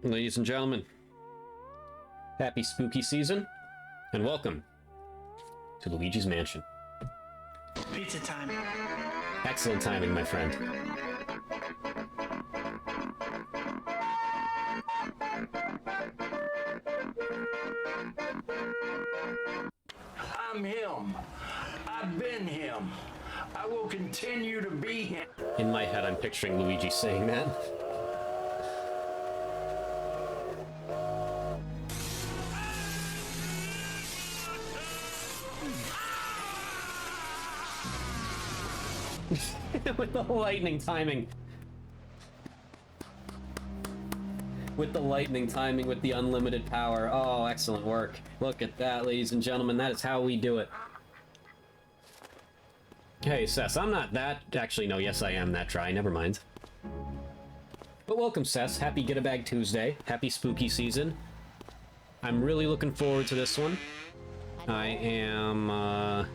Ladies and gentlemen, happy spooky season, and welcome to Luigi's Mansion. Pizza time. Excellent timing, my friend. I'm him. I've been him. I will continue to be him. In my head, I'm picturing Luigi saying that. With the lightning timing. With the lightning timing, with the unlimited power. Oh, excellent work. Look at that, ladies and gentlemen. That is how we do it. Hey, Sess, I'm not that... Actually, no, yes, I am that dry. Never mind. But welcome, Sess. Happy Get a Bag Tuesday. Happy spooky season. I'm really looking forward to this one. I am,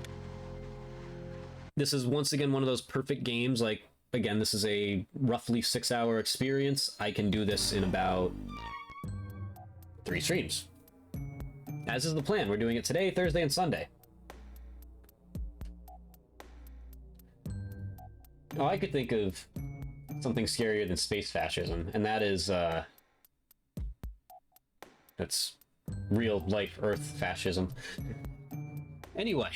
This is once again one of those perfect games. Like, again, this is a roughly 6-hour experience. I can do this in about 3 streams. As is the plan. We're doing it today, Thursday, and Sunday. Oh, I could think of something scarier than space fascism, and that is, that's real life Earth fascism. Anyway.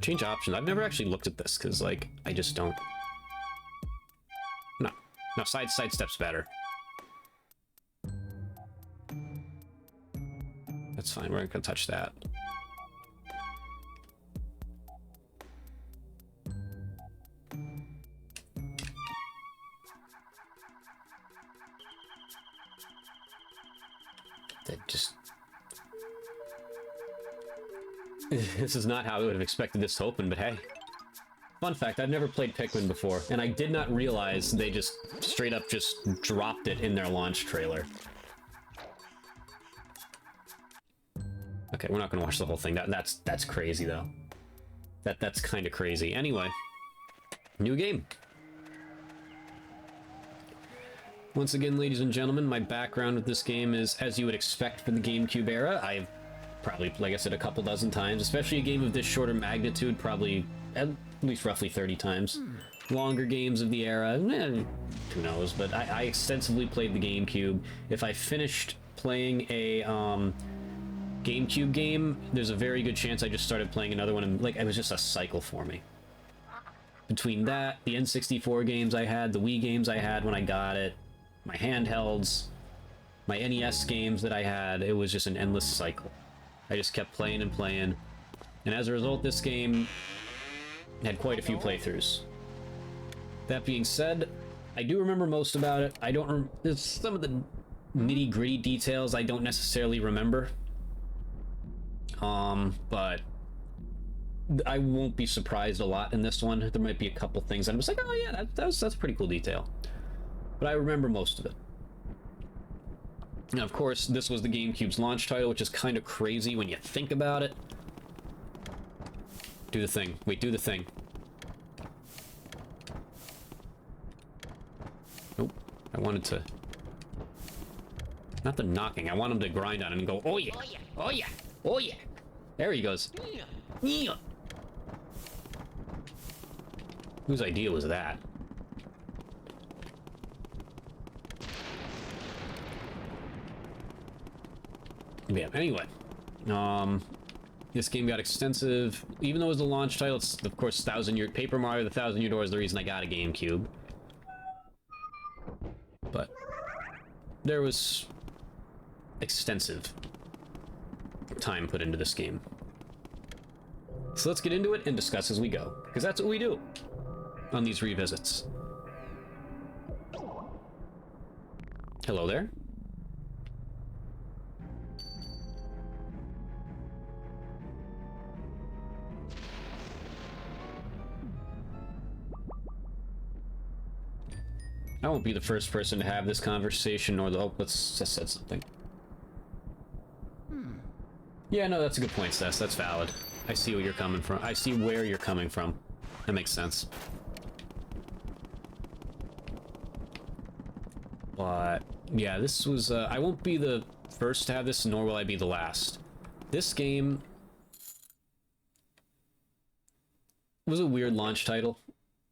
Change options. I've never actually looked at this, because, like, I just don't... No. No, side step's better. That's fine, we're not gonna touch that. That just... This is not how I would have expected this to open, but hey. Fun fact, I've never played Pikmin before, and I did not realize they just straight up just dropped it in their launch trailer. Okay, we're not gonna watch the whole thing. That's crazy, though. That's kind of crazy. Anyway, new game. Once again, ladies and gentlemen, my background with this game is, as you would expect for the GameCube era. I've probably, like I said, a couple dozen times, especially a game of this shorter magnitude, probably at least roughly 30 times. Longer games of the era, who knows, but I extensively played the GameCube. If I finished playing a GameCube game, there's a very good chance I just started playing another one, and like, it was just a cycle for me. Between that, the N64 games I had, the Wii games I had when I got it, my handhelds, my NES games that I had, it was just an endless cycle. I just kept playing and playing, and as a result, this game had quite a few playthroughs. That being said, I do remember most about it. I don't there's some of the nitty-gritty details I don't necessarily remember. But I won't be surprised a lot in this one. There might be a couple things I'm just like, oh yeah, that's a pretty cool detail. But I remember most of it. And of course, this was the GameCube's launch title, which is kind of crazy when you think about it. Do the thing. Wait, do the thing. Nope. I wanted to... Not the knocking. I want him to grind on it and go, oh yeah, oh yeah, oh yeah. There he goes. Yeah. Whose idea was that? Yeah, anyway. This game got extensive. Even though it was the launch title, it's, of course, Paper Mario, the 1,000-Year Door is the reason I got a GameCube. But there was extensive time put into this game. So let's get into it and discuss as we go, because that's what we do on these revisits. Hello there. I won't be the first person to have this conversation, or the... Oh, let's just said something. Yeah, no, that's a good point, Seth. That's valid. I see what you're coming from. I see where you're coming from. That makes sense. But, yeah, this was, I won't be the first to have this, nor will I be the last. This game was a weird launch title.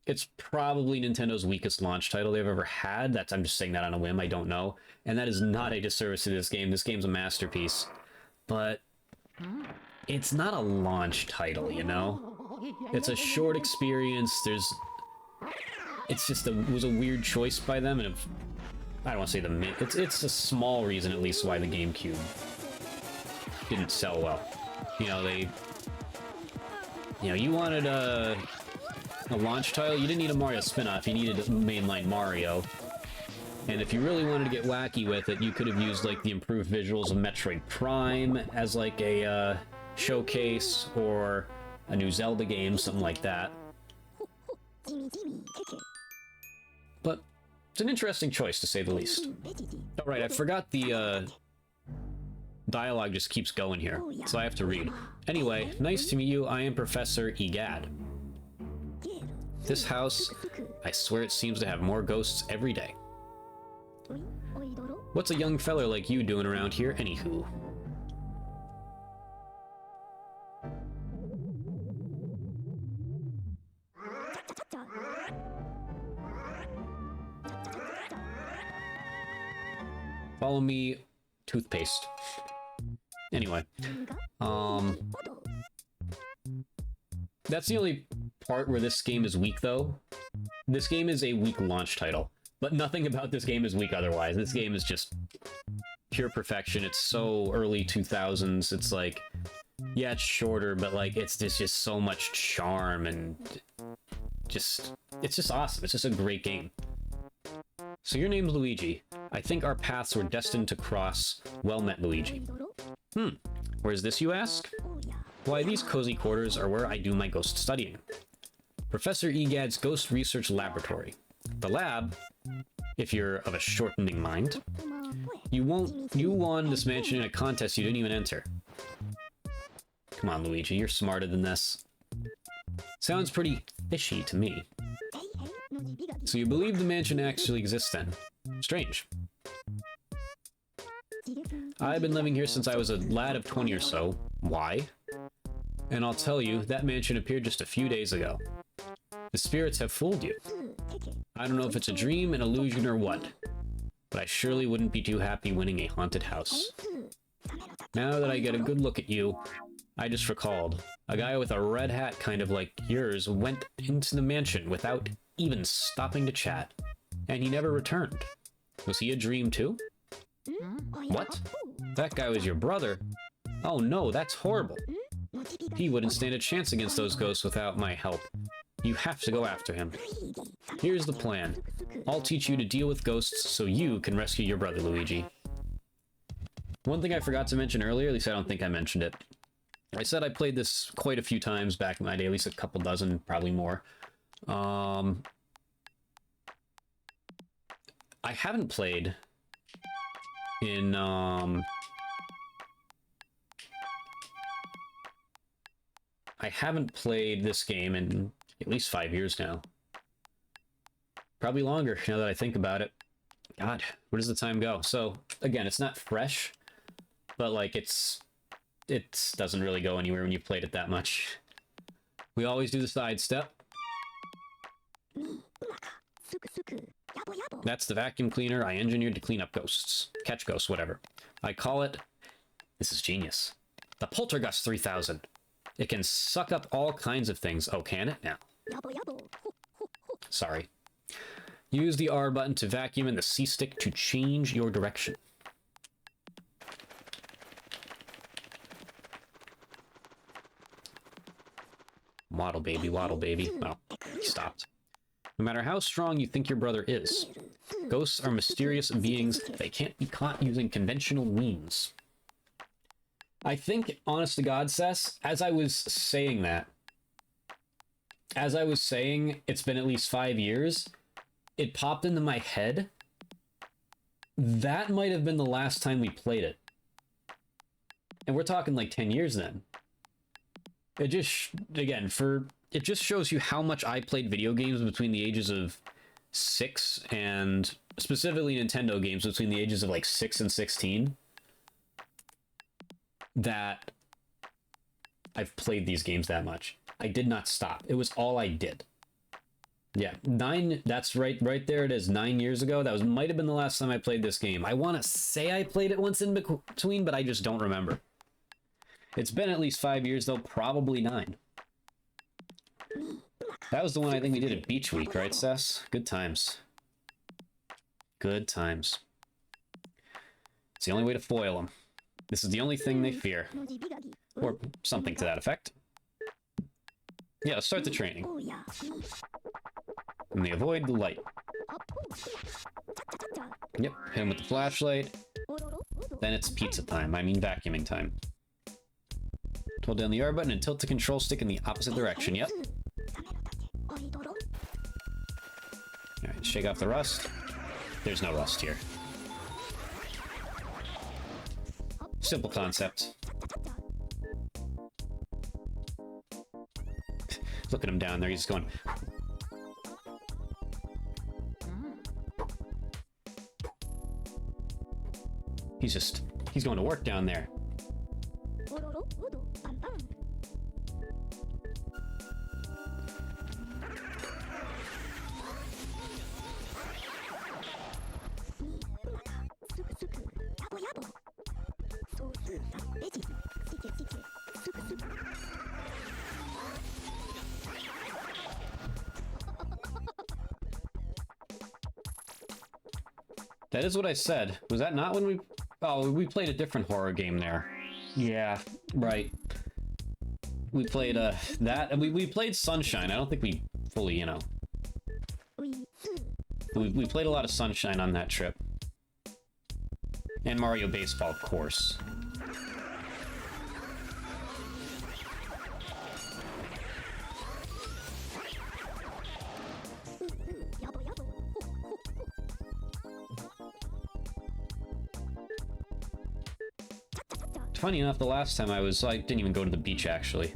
It's probably Nintendo's weakest launch title they've ever had. I'm just saying that on a whim, I don't know. And that is not a disservice to this game. This game's a masterpiece. But it's not a launch title, you know? It's a short experience. It's just it was a weird choice by them, and I don't want to say it's a small reason at least why the GameCube didn't sell well. You know, you wanted a launch title, you didn't need a Mario spin-off, you needed a mainline Mario. And if you really wanted to get wacky with it, you could have used like the improved visuals of Metroid Prime as like a showcase, or a new Zelda game, something like that. But it's an interesting choice, to say the least. Alright, I forgot the dialogue just keeps going here, so I have to read. Anyway, nice to meet you. I am Professor Egad. This house, I swear it seems to have more ghosts every day. What's a young feller like you doing around here, anywho? Follow me, toothpaste. Anyway, that's the only part where this game is weak, though. This game is a weak launch title, but nothing about this game is weak otherwise. This game is just pure perfection. It's so early 2000s. It's like, yeah, it's shorter, but like it's just so much charm, and it's just awesome. It's just a great game. So your name's Luigi. I think our paths were destined to cross. Well met, Luigi. Where's this, you ask? Why, these cozy quarters are where I do my ghost studying. Professor Egad's Ghost Research Laboratory. The lab, if you're of a shortening mind. You won this mansion in a contest you didn't even enter. Come on, Luigi, you're smarter than this. Sounds pretty fishy to me. So you believe the mansion actually exists then? Strange. I've been living here since I was a lad of 20 or so. Why? And I'll tell you, that mansion appeared just a few days ago. The spirits have fooled you. I don't know if it's a dream, an illusion, or what, but I surely wouldn't be too happy winning a haunted house. Now that I get a good look at you, I just recalled, a guy with a red hat kind of like yours went into the mansion without even stopping to chat, and he never returned. Was he a dream too? What? That guy was your brother? Oh no, that's horrible. He wouldn't stand a chance against those ghosts without my help. You have to go after him. Here's the plan. I'll teach you to deal with ghosts so you can rescue your brother, Luigi. One thing I forgot to mention earlier, at least I don't think I mentioned it. I said I played this quite a few times back in my day, at least a couple dozen, probably more. I haven't played in, I haven't played this game in at least 5 years now. Probably longer, now that I think about it. God, where does the time go? So, again, it's not fresh, but, like, it doesn't really go anywhere when you've played it that much. We always do the side step. That's the vacuum cleaner I engineered to clean up ghosts. Catch ghosts, whatever. I call it... This is genius. The Poltergust 3000. It can suck up all kinds of things. Oh, can it? Now. Sorry. Use the R button to vacuum and the C stick to change your direction. Waddle baby, waddle baby. Oh, he stopped. No matter how strong you think your brother is, ghosts are mysterious beings. They can't be caught using conventional means. I think, honest to God, Cess, as I was saying that, it's been at least 5 years, it popped into my head. That might have been the last time we played it. And we're talking like 10 years then. It just, again, it just shows you how much I played video games between the ages of 6 and specifically Nintendo games between the ages of like 6 and 16, that I've played these games that much. I did not stop. It was all I did. Yeah, 9, that's right there it is, 9 years ago. That might have been the last time I played this game. I want to say I played it once in between, but I just don't remember. It's been at least 5 years, though, probably 9. That was the one I think we did at Beach Week, right, Sess? Good times. Good times. It's the only way to foil them. This is the only thing they fear. Or something to that effect. Yeah, let's start the training. And they avoid the light. Yep, hit him with the flashlight. Then it's pizza time. I mean vacuuming time. Hold down the R button and tilt the control stick in the opposite direction. Yep. Alright, shake off the rust. There's no rust here. Simple concept. Look at him down there, he's going... He's going to work down there. That is what I said. Was that not when we... Oh, we played a different horror game there. Yeah, right. We played, that, and we played Sunshine. I don't think we fully, you know... We played a lot of Sunshine on that trip. And Mario Baseball, of course. Funny enough, the last time I didn't even go to the beach, actually.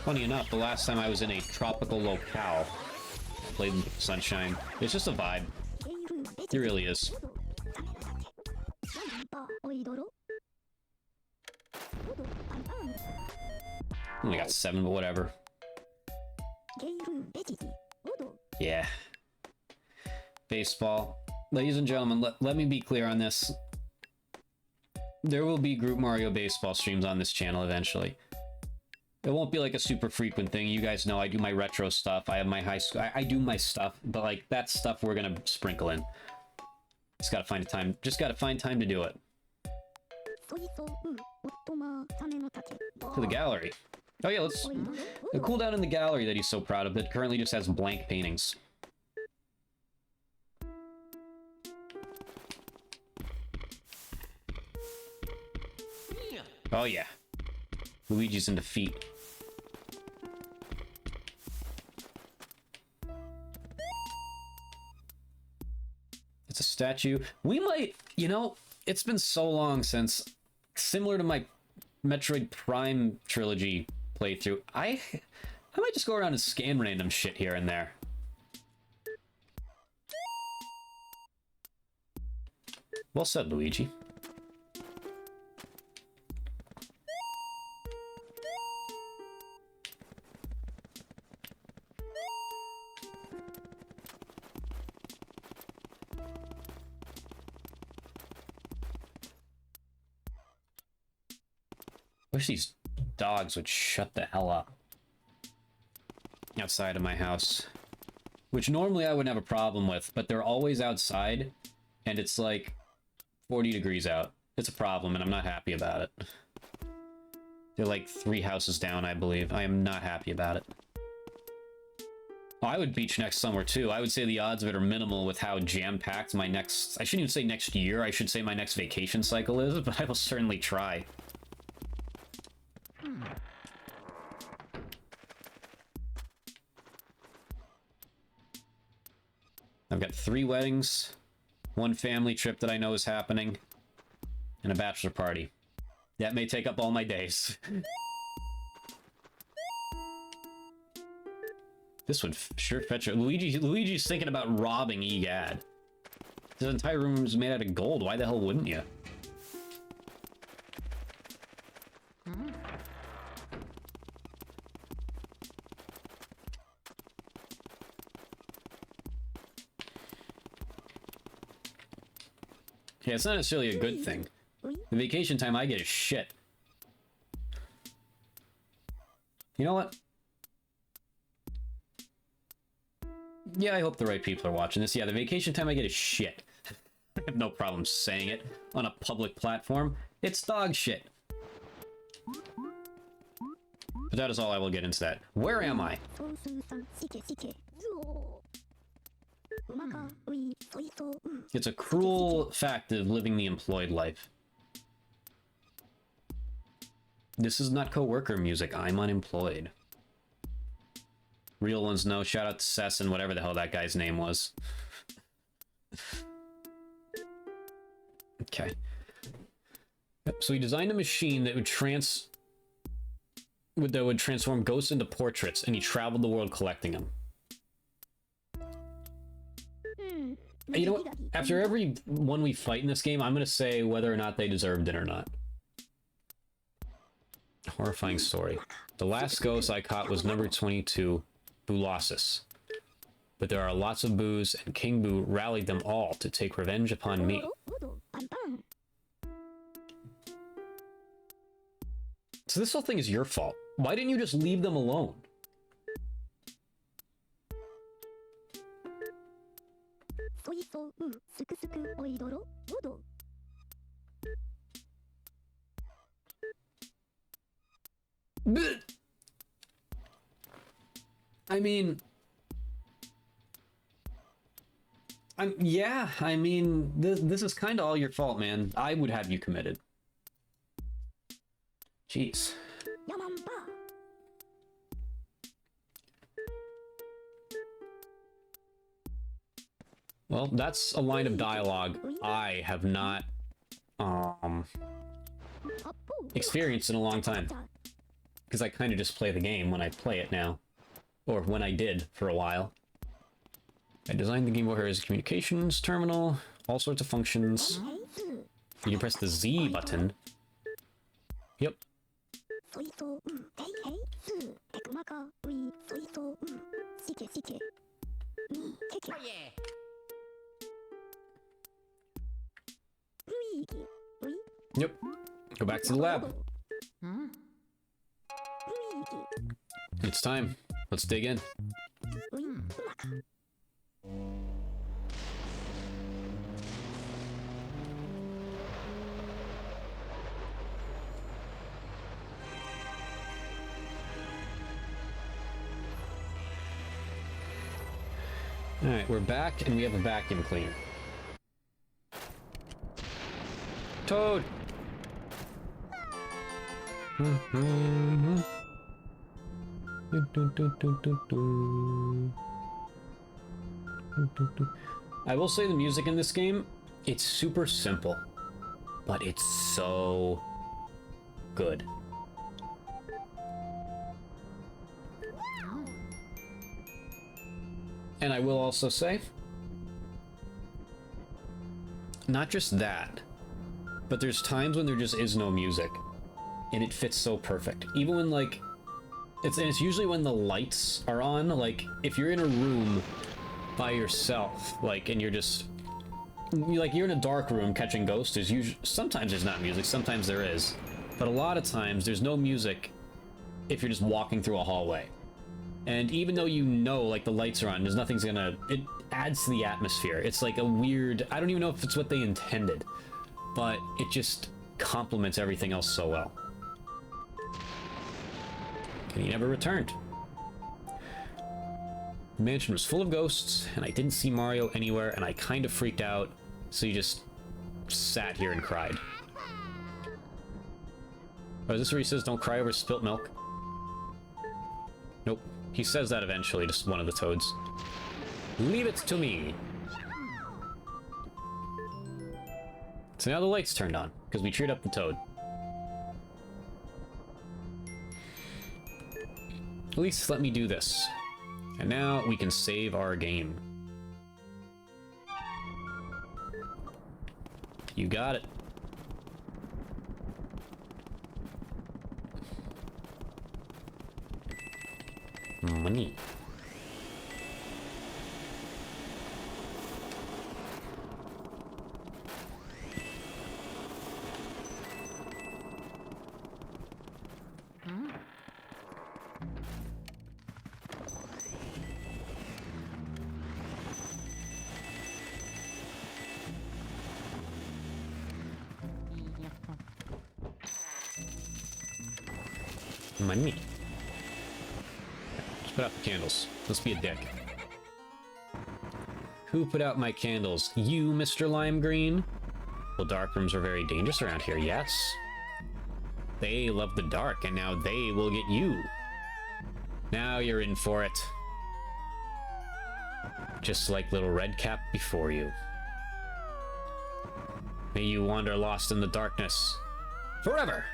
Funny enough, the last time I was in a tropical locale, I played Sunshine. It's just a vibe. It really is. Only got 7, but whatever. Yeah. Baseball. Ladies and gentlemen, let me be clear on this. There will be Group Mario Baseball streams on this channel eventually. It won't be like a super frequent thing. You guys know I do my retro stuff. I have my high school. I do my stuff, but like that stuff we're gonna sprinkle in. Just gotta find a time. Just gotta find time to do it. To the gallery. Oh yeah, let's... The cooldown in the gallery that he's so proud of that currently just has blank paintings. Oh yeah. Luigi's in defeat. It's a statue. We might, you know, it's been so long since, similar to my Metroid Prime trilogy playthrough, I might just go around and scan random shit here and there. Well said, Luigi. Wish these dogs would shut the hell up outside of my house, which normally I wouldn't have a problem with, but they're always outside and it's like 40 degrees out. It's a problem and I'm not happy about it. They're like 3 houses down, I believe. I am not happy about it. I would beach next summer too. I would say the odds of it are minimal with how jam-packed my next... I shouldn't even say next year, I should say my next vacation cycle is, but I will certainly try. I've got 3 weddings. one family trip that I know is happening, and a bachelor party. That may take up all my days. This would sure fetch it. Luigi's thinking about robbing Egad. His entire room is made out of gold. Why the hell wouldn't you? Yeah, it's not necessarily a good thing. The vacation time I get is shit. You know what? Yeah, I hope the right people are watching this. Yeah, the vacation time I get is shit. I have no problem saying it on a public platform. It's dog shit. But that is all I will get into that. Where am I? It's a cruel fact of living the employed life. This is not co-worker music. I'm unemployed. Real ones know. Shout out to Cess and whatever the hell that guy's name was. Okay. So he designed a machine that would transform ghosts into portraits, and he traveled the world collecting them. You know what? After every one we fight in this game, I'm gonna say whether or not they deserved it or not. Horrifying story. The last ghost I caught was number 22, Boolossus. But there are lots of Boos, and King Boo rallied them all to take revenge upon me. So this whole thing is your fault. Why didn't you just leave them alone? But, I mean, yeah, I mean, this is kind of all your fault, man. I would have you committed. Jeez. Well, that's a line of dialogue I have not experienced in a long time. Because I kind of just play the game when I play it now. Or when I did for a while. I designed the Game Boy as a communications terminal, all sorts of functions. You can press the Z button. Yep. Yep. Go back to the lab. It's time. Let's dig in. Alright, we're back and we have a vacuum cleaner. Toad! I will say the music in this game, it's super simple, but it's so good. And I will also say, not just that, but there's times when there just is no music, and it fits so perfect. Even when, like, it's usually when the lights are on, like, if you're in a room by yourself, like, and you're in a dark room catching ghosts, there's usually, sometimes there's not music, sometimes there is, but a lot of times there's no music if you're just walking through a hallway. And even though you know, like, the lights are on, there's nothing's gonna... It adds to the atmosphere. It's like a weird... I don't even know if it's what they intended, but it just complements everything else so well. And he never returned. The mansion was full of ghosts, and I didn't see Mario anywhere, and I kind of freaked out, so he just sat here and cried. Oh, is this where he says, don't cry over spilt milk? Nope. He says that eventually, just one of the toads. Leave it to me. So now the lights turned on, because we cheered up the toad. At least let me do this. And now we can save our game. You got it. Money. Money. Just put out the candles. Let's be a dick. Who put out my candles? You, Mr. Lime Green? Well, dark rooms are very dangerous around here, yes. They love the dark, and now they will get you. Now you're in for it. Just like little Redcap before you. May you wander lost in the darkness. Forever!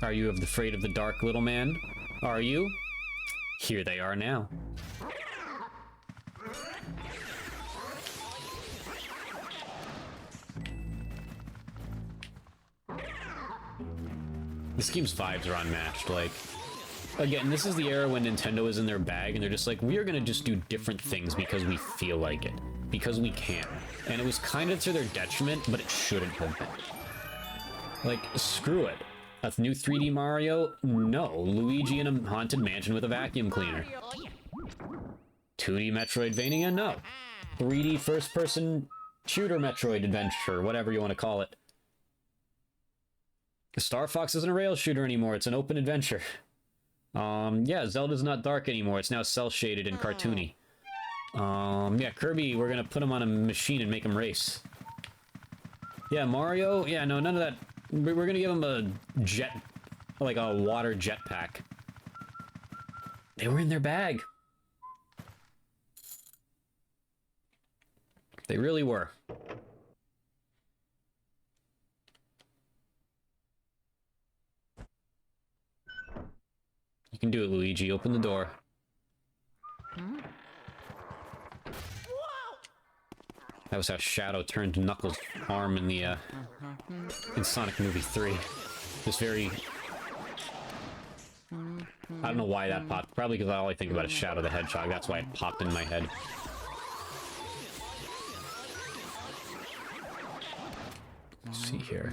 Are you afraid of the dark, little man? Are you? Here they are now. This game's vibes are unmatched. Like, again, this is the era when Nintendo is in their bag and they're just like, we are gonna just do different things because we feel like it. Because we can. And it was kind of to their detriment, but it shouldn't have been. Like, screw it. A new 3D Mario? No. Luigi in a haunted mansion with a vacuum cleaner. 2D Metroidvania? No. 3D first-person shooter Metroid adventure, whatever you want to call it. Star Fox isn't a rail shooter anymore, it's an open adventure. Yeah, Zelda's not dark anymore, it's now cel-shaded and cartoony. Yeah, Kirby, we're gonna put him on a machine and make him race. Yeah, Mario? Yeah, no, none of that. We're gonna give him a jet, like a water jetpack. They were in their bag. They really were. You can do it, Luigi. Open the door. That was how Shadow turned Knuckles' arm in the, in Sonic Movie 3. Just very... I don't know why that popped. Probably because all I think about is Shadow the Hedgehog. That's why it popped in my head. Let's see here.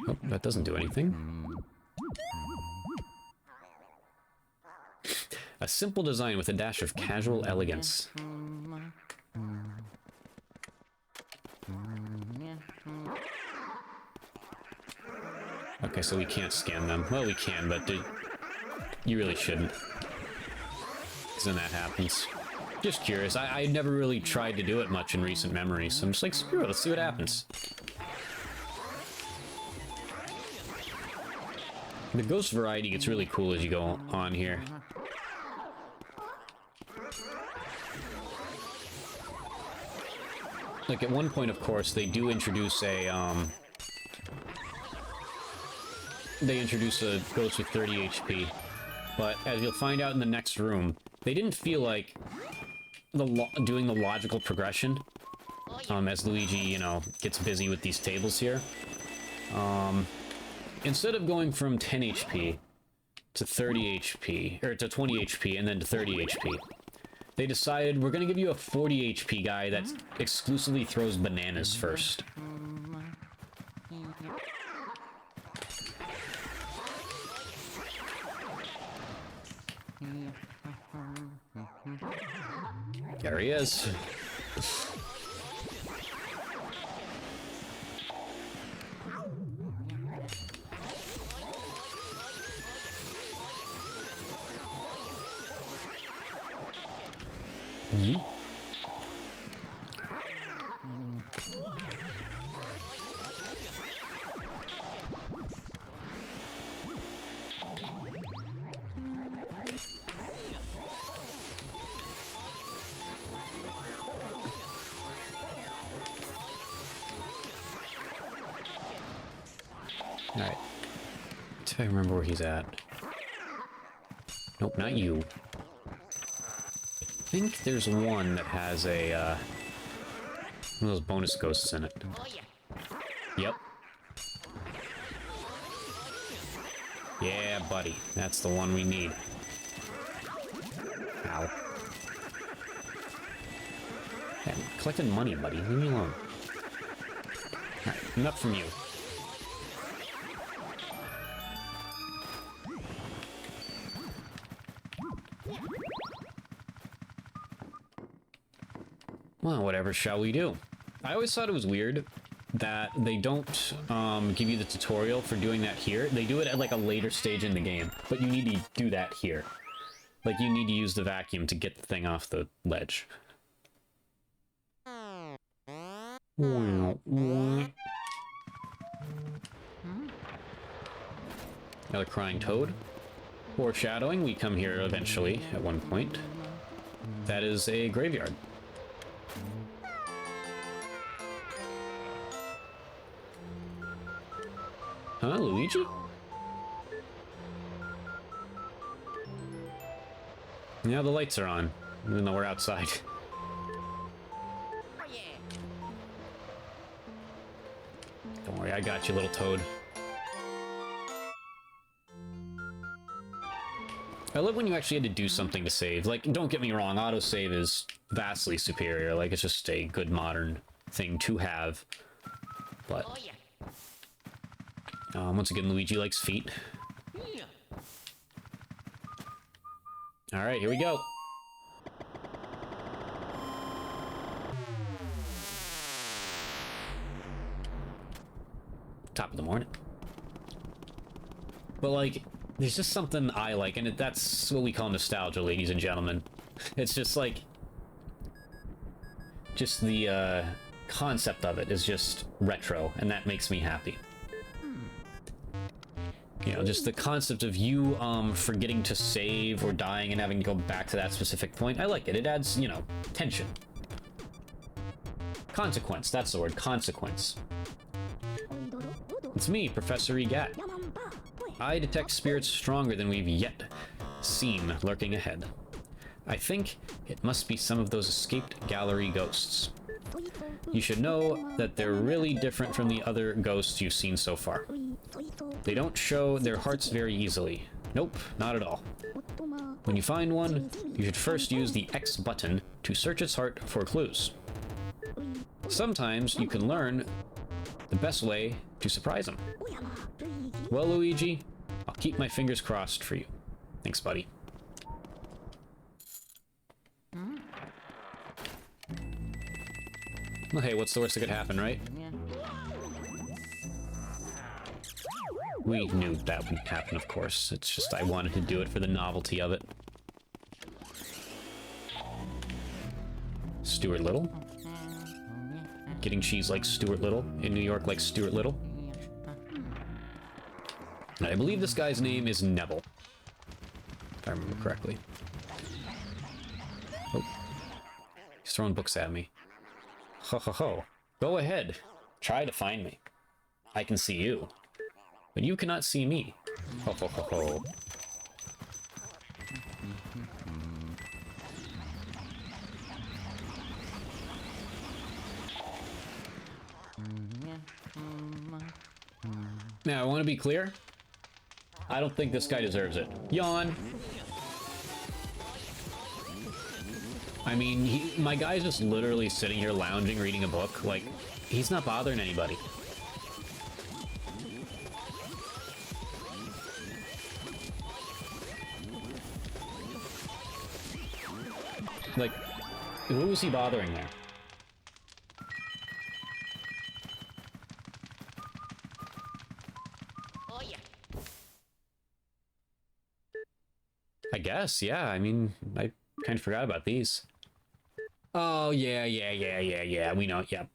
Oh, that doesn't do anything. A simple design with a dash of casual elegance. Okay, so we can't scan them. Well, we can, but you really shouldn't. Because then that happens. Just curious. I never really tried to do it much in recent memory, so I'm just like, screw it, let's see what happens. The ghost variety gets really cool as you go on here. Like, at one point, of course, they do introduce a, they introduce a ghost with 30 HP. But, as you'll find out in the next room, they didn't feel like doing the logical progression, as Luigi, you know, gets busy with these tables here. Instead of going from 10 HP to 30 HP, or to 20 HP and then to 30 HP, they decided we're gonna give you a 40 HP guy that exclusively throws bananas first. There he is. Yeet. Alright. If I remember where he's at. Nope, not you. I think there's one that has a, one of those bonus ghosts in it. Yep. Yeah, buddy. That's the one we need. Ow. Yeah, I'm collecting money, buddy. Leave me alone. Alright, enough from you. Well, whatever shall we do? I always thought it was weird that they don't give you the tutorial for doing that here. They do it at like a later stage in the game, but you need to do that here. Like, you need to use the vacuum to get the thing off the ledge. Another crying toad. Foreshadowing, we come here eventually at one point. That is a graveyard. Huh, Luigi? Yeah, the lights are on, even though we're outside. Don't worry, I got you, little toad. I love when you actually had to do something to save. Like, don't get me wrong, autosave is vastly superior. Like, it's just a good modern thing to have. But once again, Luigi likes feet. Alright, here we go. Top of the morning. But, like, there's just something I like, and that's what we call nostalgia, ladies and gentlemen. It's just, like... just the, concept of it is just retro, and that makes me happy. You know, just the concept of you, forgetting to save or dying and having to go back to that specific point. I like it. It adds, you know, tension. Consequence. That's the word. Consequence. It's me, Professor Egat. I detect spirits stronger than we've yet seen lurking ahead. I think it must be some of those escaped gallery ghosts. You should know that they're really different from the other ghosts you've seen so far. They don't show their hearts very easily. Nope, not at all. When you find one, you should first use the X button to search its heart for clues. Sometimes you can learn the best way to surprise them. Well, Luigi, I'll keep my fingers crossed for you. Thanks, buddy. Well, hey, what's the worst that could happen, right? We knew that would happen, of course. It's just I wanted to do it for the novelty of it. Stuart Little? Getting cheese like Stuart Little, in New York like Stuart Little. And I believe this guy's name is Neville, if I remember correctly. Oh. He's throwing books at me. Ho ho ho. Go ahead. Try to find me. I can see you. But you cannot see me. Ho ho ho ho. Now, I want to be clear. I don't think this guy deserves it. Yawn. I mean, my guy's just literally sitting here lounging, reading a book. Like, he's not bothering anybody. Like, who was he bothering there? I guess, yeah. I mean, I kind of forgot about these. Oh, yeah. We know it, yep.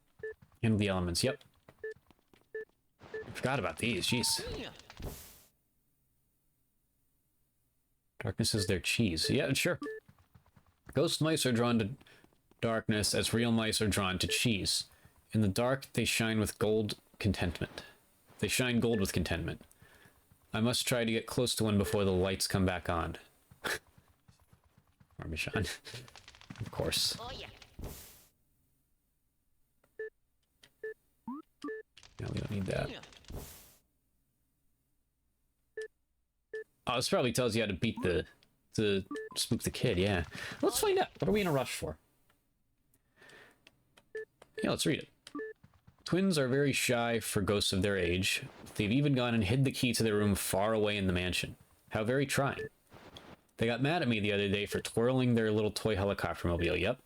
Handle the elements, yep. I forgot about these, jeez. Darkness is their cheese. Yeah, sure. Ghost mice are drawn to darkness as real mice are drawn to cheese. In the dark, they shine with gold contentment. They shine gold with contentment. I must try to get close to one before the lights come back on. Parmesan. Of course. Oh, yeah. No, we don't need that. Oh, this probably tells you how to beat to spook the kid, yeah. Let's find out. What are we in a rush for? Yeah, let's read it. Twins are very shy for ghosts of their age. They've even gone and hid the key to their room far away in the mansion. How very trying. They got mad at me the other day for twirling their little toy helicopter mobile, yep.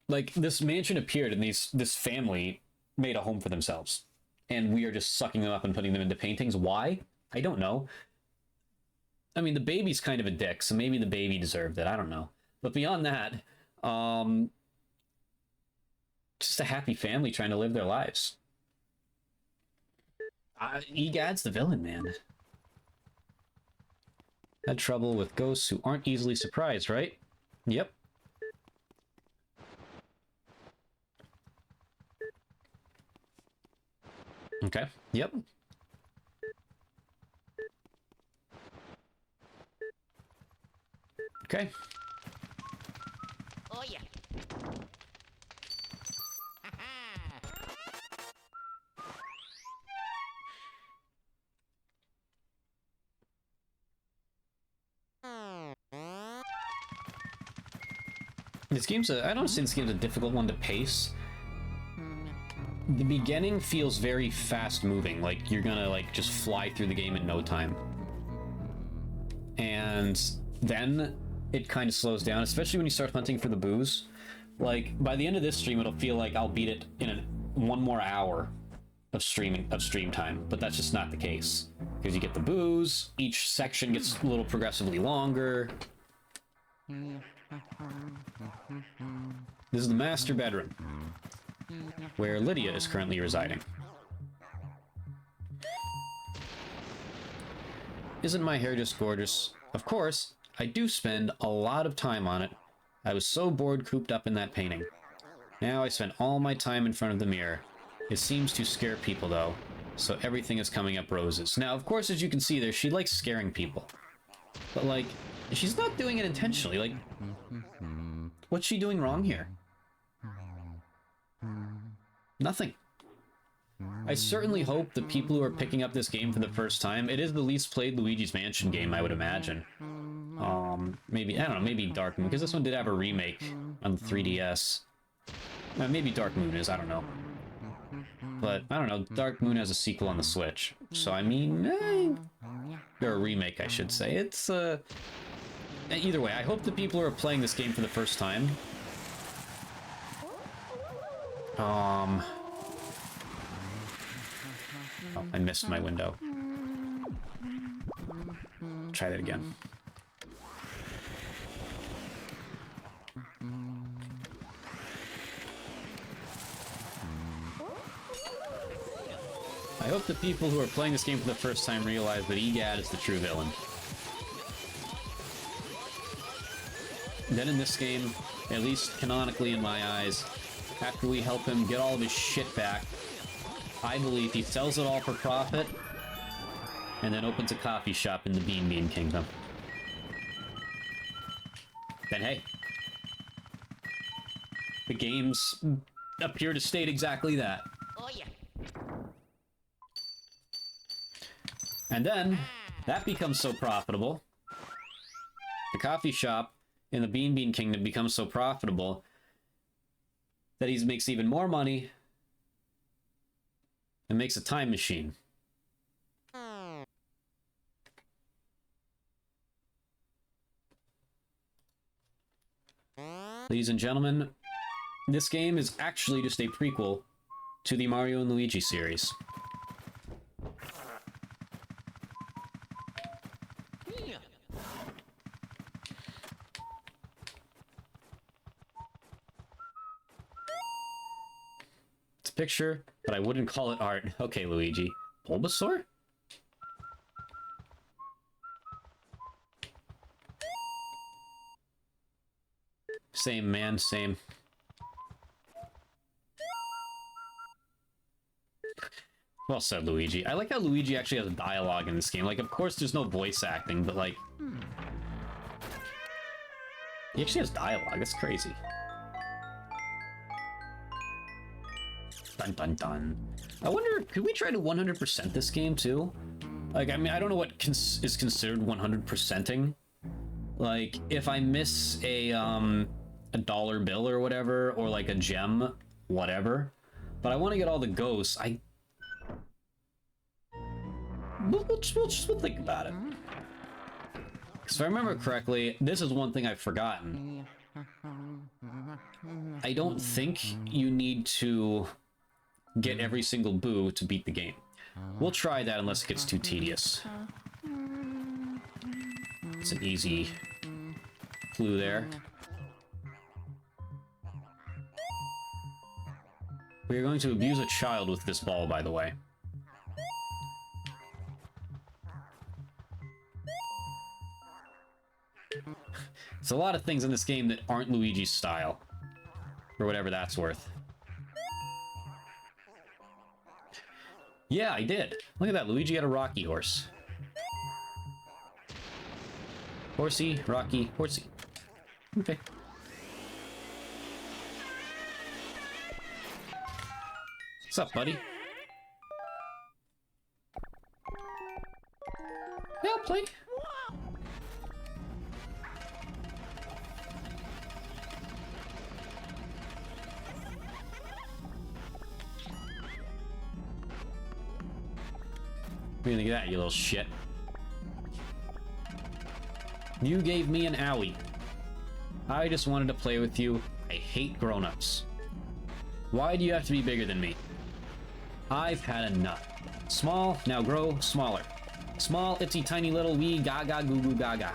Like, this mansion appeared and this family made a home for themselves. And we are just sucking them up and putting them into paintings. Why? I don't know. I mean, the baby's kind of a dick, so maybe the baby deserved it. I don't know. But beyond that, just a happy family trying to live their lives. Egad's the villain, man. Had trouble with ghosts who aren't easily surprised, right? Yep. Okay. Yep. Okay. Oh, yeah. This game's I don't say this game's a difficult one to pace. The beginning feels very fast moving, like you're gonna like just fly through the game in no time. And then it kind of slows down, especially when you start hunting for the booze. Like by the end of this stream, it'll feel like I'll beat it in one more hour of stream time, but that's just not the case because you get the booze. Each section gets a little progressively longer. This is the master bedroom, where Lydia is currently residing. Isn't my hair just gorgeous? Of course, I do spend a lot of time on it. I was so bored cooped up in that painting. Now I spend all my time in front of the mirror. It seems to scare people though, so everything is coming up roses. Now, of course, as you can see there, she likes scaring people. But like, she's not doing it intentionally. Like, what's she doing wrong here? Nothing. I certainly hope the people who are picking up this game for the first time, it is the least played Luigi's Mansion game, I would imagine. Maybe, I don't know, maybe Dark Moon, because this one did have a remake on the 3DS. Maybe Dark Moon is, I don't know. But, I don't know, Dark Moon has a sequel on the Switch. So, I mean, or a remake, I should say. It's, either way, I hope the people who are playing this game for the first time... Oh, I missed my window. Try that again. I hope the people who are playing this game for the first time realize that Egad is the true villain. Then in this game, at least canonically in my eyes, after we help him get all of his shit back, I believe he sells it all for profit and then opens a coffee shop in the Bean Kingdom. Then hey, the games appear to state exactly that. Oh, yeah. And then, that becomes so profitable. The coffee shop in the Bean Kingdom becomes so profitable that he makes even more money and makes a time machine. Ladies and gentlemen, this game is actually just a prequel to the Mario and Luigi series. It's a picture, but I wouldn't call it art. Okay, Luigi. Bulbasaur? Same, man, same. Well said, Luigi. I like how Luigi actually has a dialogue in this game. Like, of course, there's no voice acting, but, like... He actually has dialogue. That's crazy. Dun dun dun. I wonder, could we try to 100% this game, too? Like, I mean, I don't know what is considered 100%ing. Like, if I miss a dollar bill or whatever, or, like, a gem, whatever. But I want to get all the ghosts. We'll think about it. Because if I remember correctly, this is one thing I've forgotten. I don't think you need to get every single boo to beat the game. We'll try that unless it gets too tedious. It's an easy clue there. We are going to abuse a child with this ball, by the way. There's a lot of things in this game that aren't Luigi's style. For whatever that's worth. Yeah, I did. Look at that, Luigi had a Rocky horse. Horsey, Rocky, horsey. Okay. What's up, buddy? Yeah, I'll play. What do you think of that, you little shit? You gave me an owie. I just wanted to play with you. I hate grown-ups. Why do you have to be bigger than me? I've had enough. Small, now grow smaller. Small, itsy tiny little wee gaga goo goo gaga.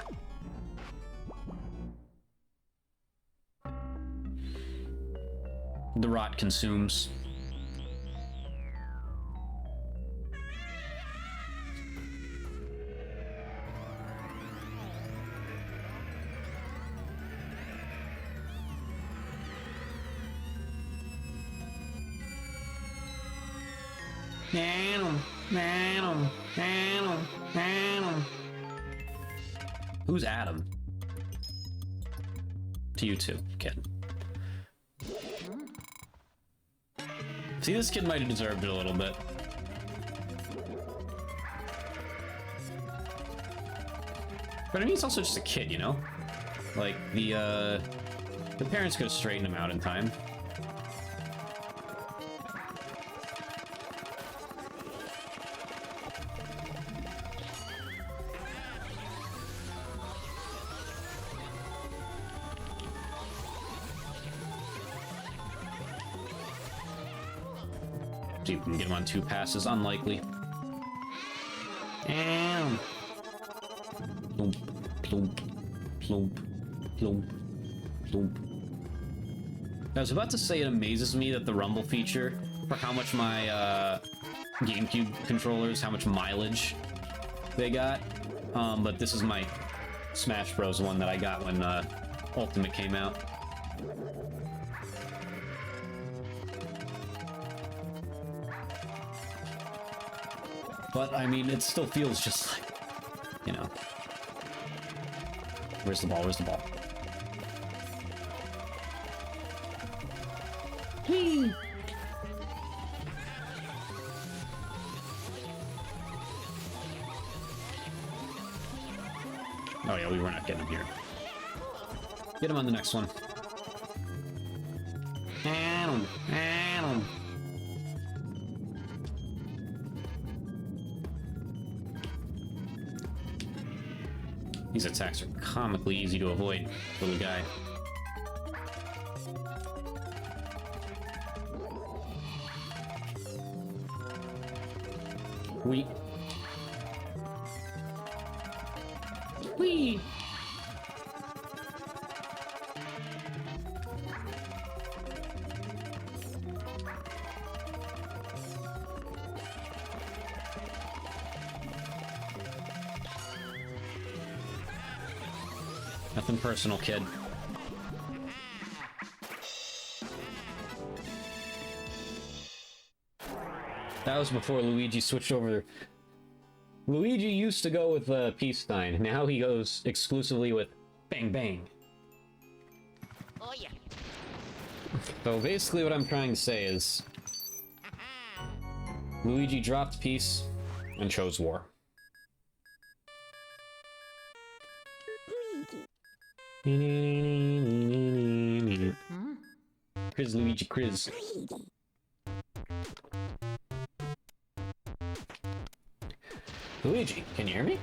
The rot consumes. Who's Adam? To you too, kid. See, this kid might have deserved it a little bit. But I mean, he's also just a kid, you know? Like, the parents could have straightened him out in time. See if we can get him on 2 passes. Unlikely. And plump, plump, plump, plump, plump. I was about to say it amazes me that the rumble feature, for how much my GameCube controllers, how much mileage they got. But this is my Smash Bros. One that I got when Ultimate came out. But, I mean, it still feels just like, you know. Where's the ball? Where's the ball? Whee! Oh yeah, we were not getting him here. Get him on the next one. Adam. These attacks are comically easy to avoid, little guy. Wee. Wee. Nothing personal, kid. That was before Luigi switched over. Luigi used to go with peace sign. Now he goes exclusively with bang bang. Oh yeah. So basically what I'm trying to say is Luigi dropped peace and chose war. Chris Luigi Chris. Luigi, can you hear me?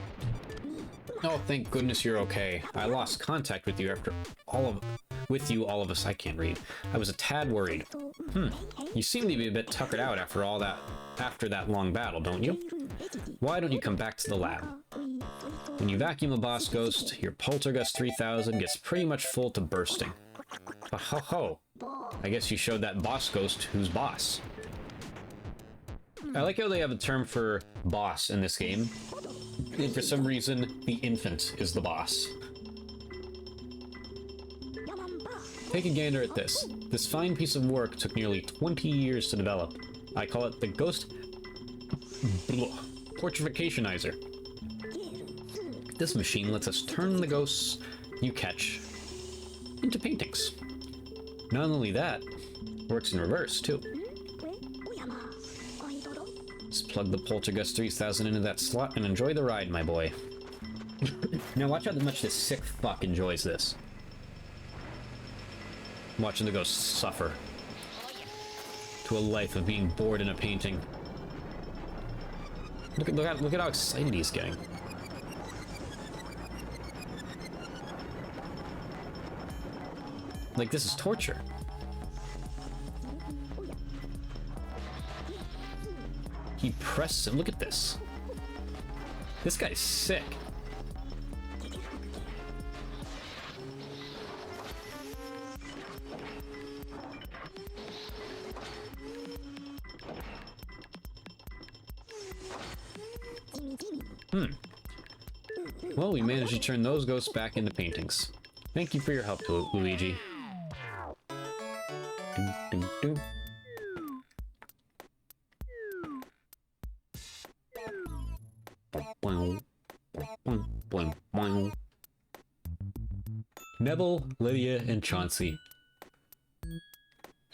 Oh, thank goodness you're okay. I lost contact with you after all of us. I can't read. I was a tad worried. You seem to be a bit tuckered out after that long battle, don't you? Why don't you come back to the lab? When you vacuum a boss ghost, your Poltergust 3000 gets pretty much full to bursting. But ho ho! I guess you showed that boss ghost who's boss. I like how they have a term for boss in this game. And for some reason, the infant is the boss. Take a gander at this. This fine piece of work took nearly 20 years to develop. I call it the Ghost Portrificationizer. This machine lets us turn the ghosts you catch into paintings. Not only that, works in reverse too. Just plug the Poltergust 3000 into that slot and enjoy the ride, my boy. Now watch how much this sick fuck enjoys this. Watching the ghost suffer to a life of being bored in a painting. Look at how excited he's getting. Like, this is torture. He presses him. Look at this. This guy's sick. Well, we managed to turn those ghosts back into paintings. Thank you for your help, Luigi. Dun, dun, dun. Neville, Lydia, and Chauncey.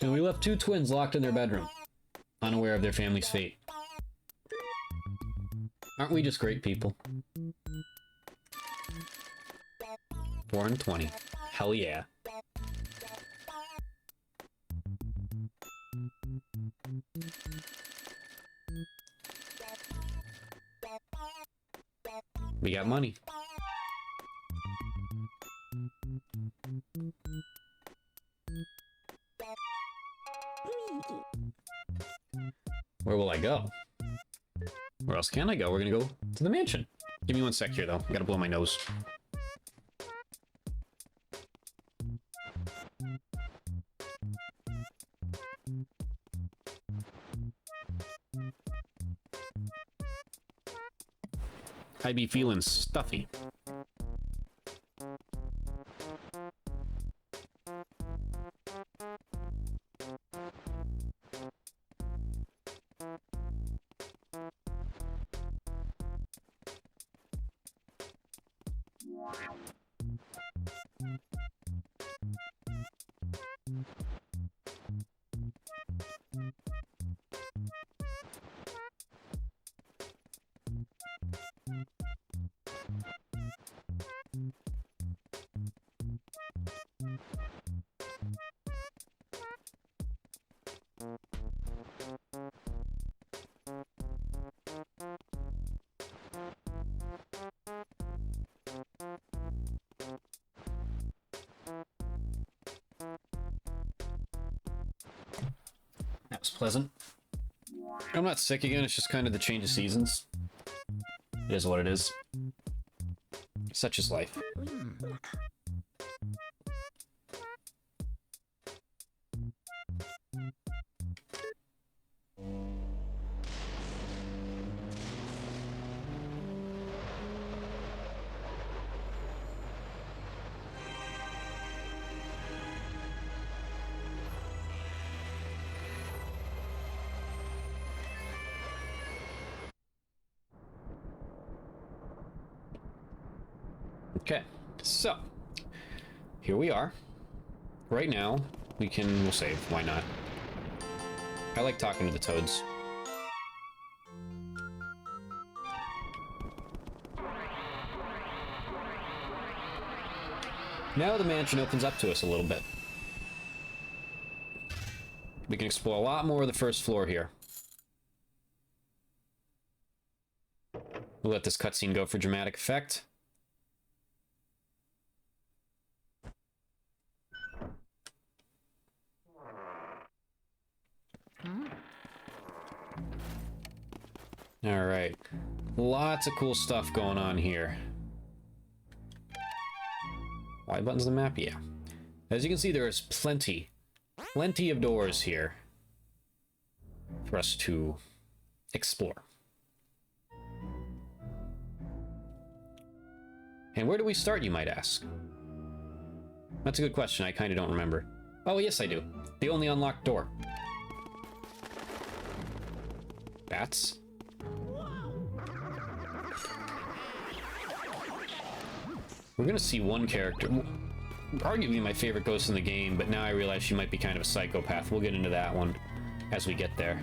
And we left two twins locked in their bedroom, unaware of their family's fate. Aren't we just great people? 4 and 20. Hell yeah. We got money. Where will I go? Where else can I go? We're gonna go to the mansion. Give me one sec here, though. I gotta blow my nose. I be feeling stuffy. That was pleasant. I'm not sick again, it's just kind of the change of seasons. It is what it is. Such is life. Okay, so here we are. Right now, we'll save. Why not? I like talking to the toads. Now the mansion opens up to us a little bit. We can explore a lot more of the first floor here. We'll let this cutscene go for dramatic effect. Alright. Lots of cool stuff going on here. Y button's the map? Yeah. As you can see, there is plenty of doors here for us to explore. And where do we start, you might ask? That's a good question. I kind of don't remember. Oh, yes, I do. The only unlocked door. Bats? We're gonna see one character, arguably my favorite ghost in the game, but now I realize she might be kind of a psychopath. We'll get into that one as we get there.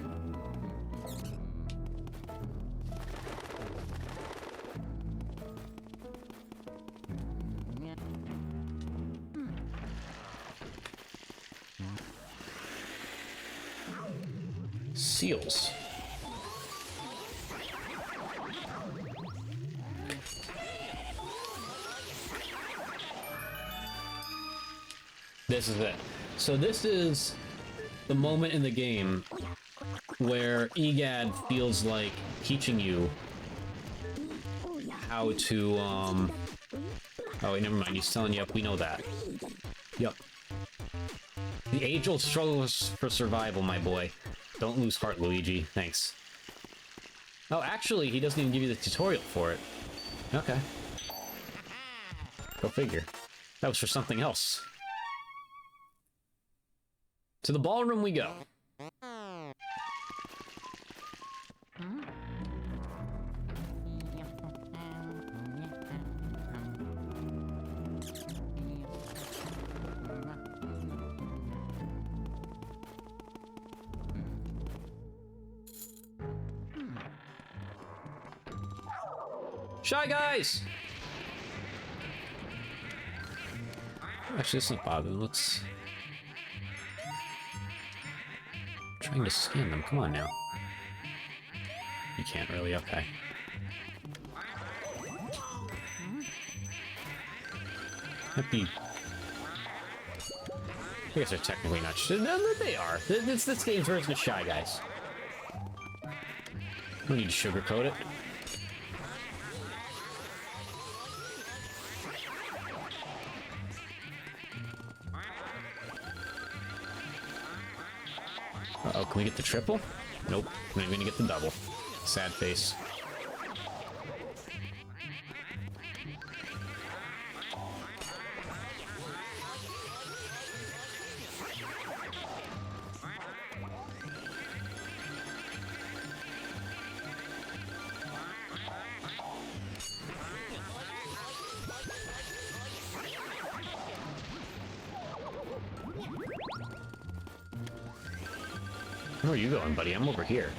Seals. This is it. So this is the moment in the game where EGAD feels like teaching you how to, oh wait, never mind, he's telling you, yep, we know that. Yep. The age-old struggle for survival, my boy. Don't lose heart, Luigi. Thanks. Oh, actually, he doesn't even give you the tutorial for it. Okay. Go figure. That was for something else. To the ballroom we go. Shy Guys! Actually, let's not bother them. Let's... trying to scan them. Come on now. You can't really. Okay. Might be... I guess they're technically not... No, they are. It's this game's version of Shy Guys. No need to sugarcoat it. Uh-oh, can we get the triple? Nope, we're not gonna get the double. Sad face. Where are you going, buddy? I'm over here.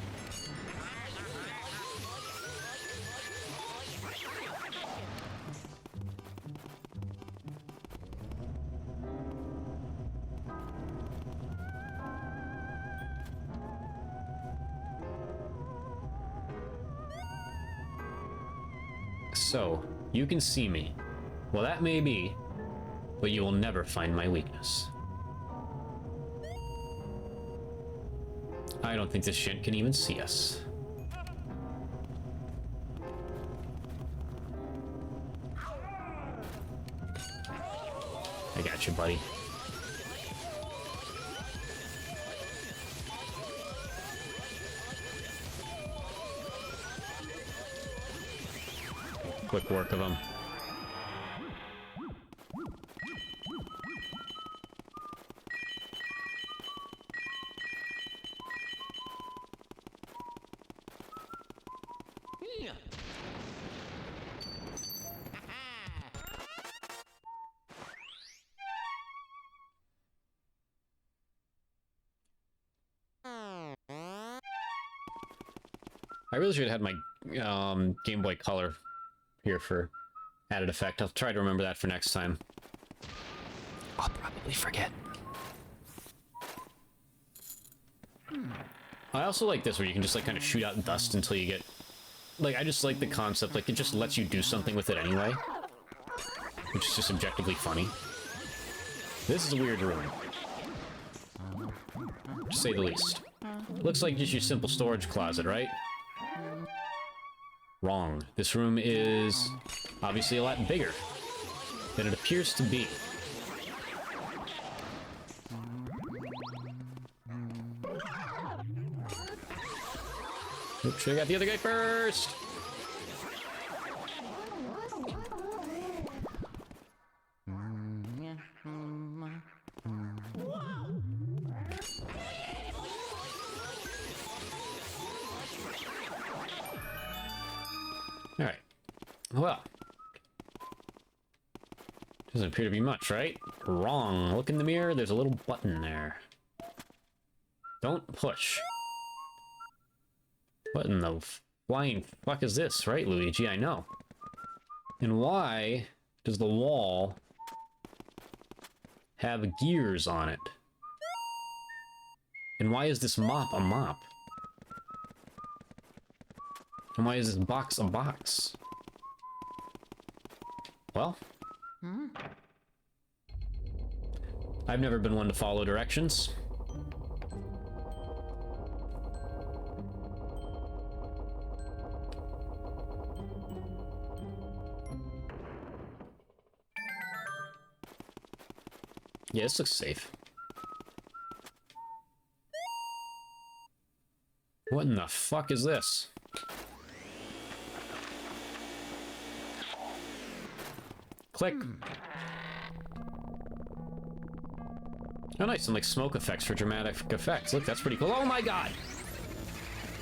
So, you can see me. Well, that may be, but you will never find my weakness. I don't think this shit can even see us. I got you, buddy. Quick work of him. I really should have had my Game Boy Color here for added effect. I'll try to remember that for next time. I'll probably forget. I also like this where you can just like kind of shoot out dust until you get... Like, I just like the concept. Like, it just lets you do something with it anyway. Which is just objectively funny. This is a weird room. To say the least. Looks like just your simple storage closet, right? Wrong. This room is obviously a lot bigger than it appears to be. Oops, should have got the other guy first! Alright. Well. Doesn't appear to be much, right? Wrong. Look in the mirror, there's a little button there. Don't push. What in the flying fuck is this, right, Luigi? I know. And why does the wall have gears on it? And why is this mop a mop? And why is this box a box? Well, I've never been one to follow directions. Yeah, this looks safe. What in the fuck is this? Click. Oh, nice. Some like smoke effects for dramatic effects. Look, that's pretty cool. Oh my god!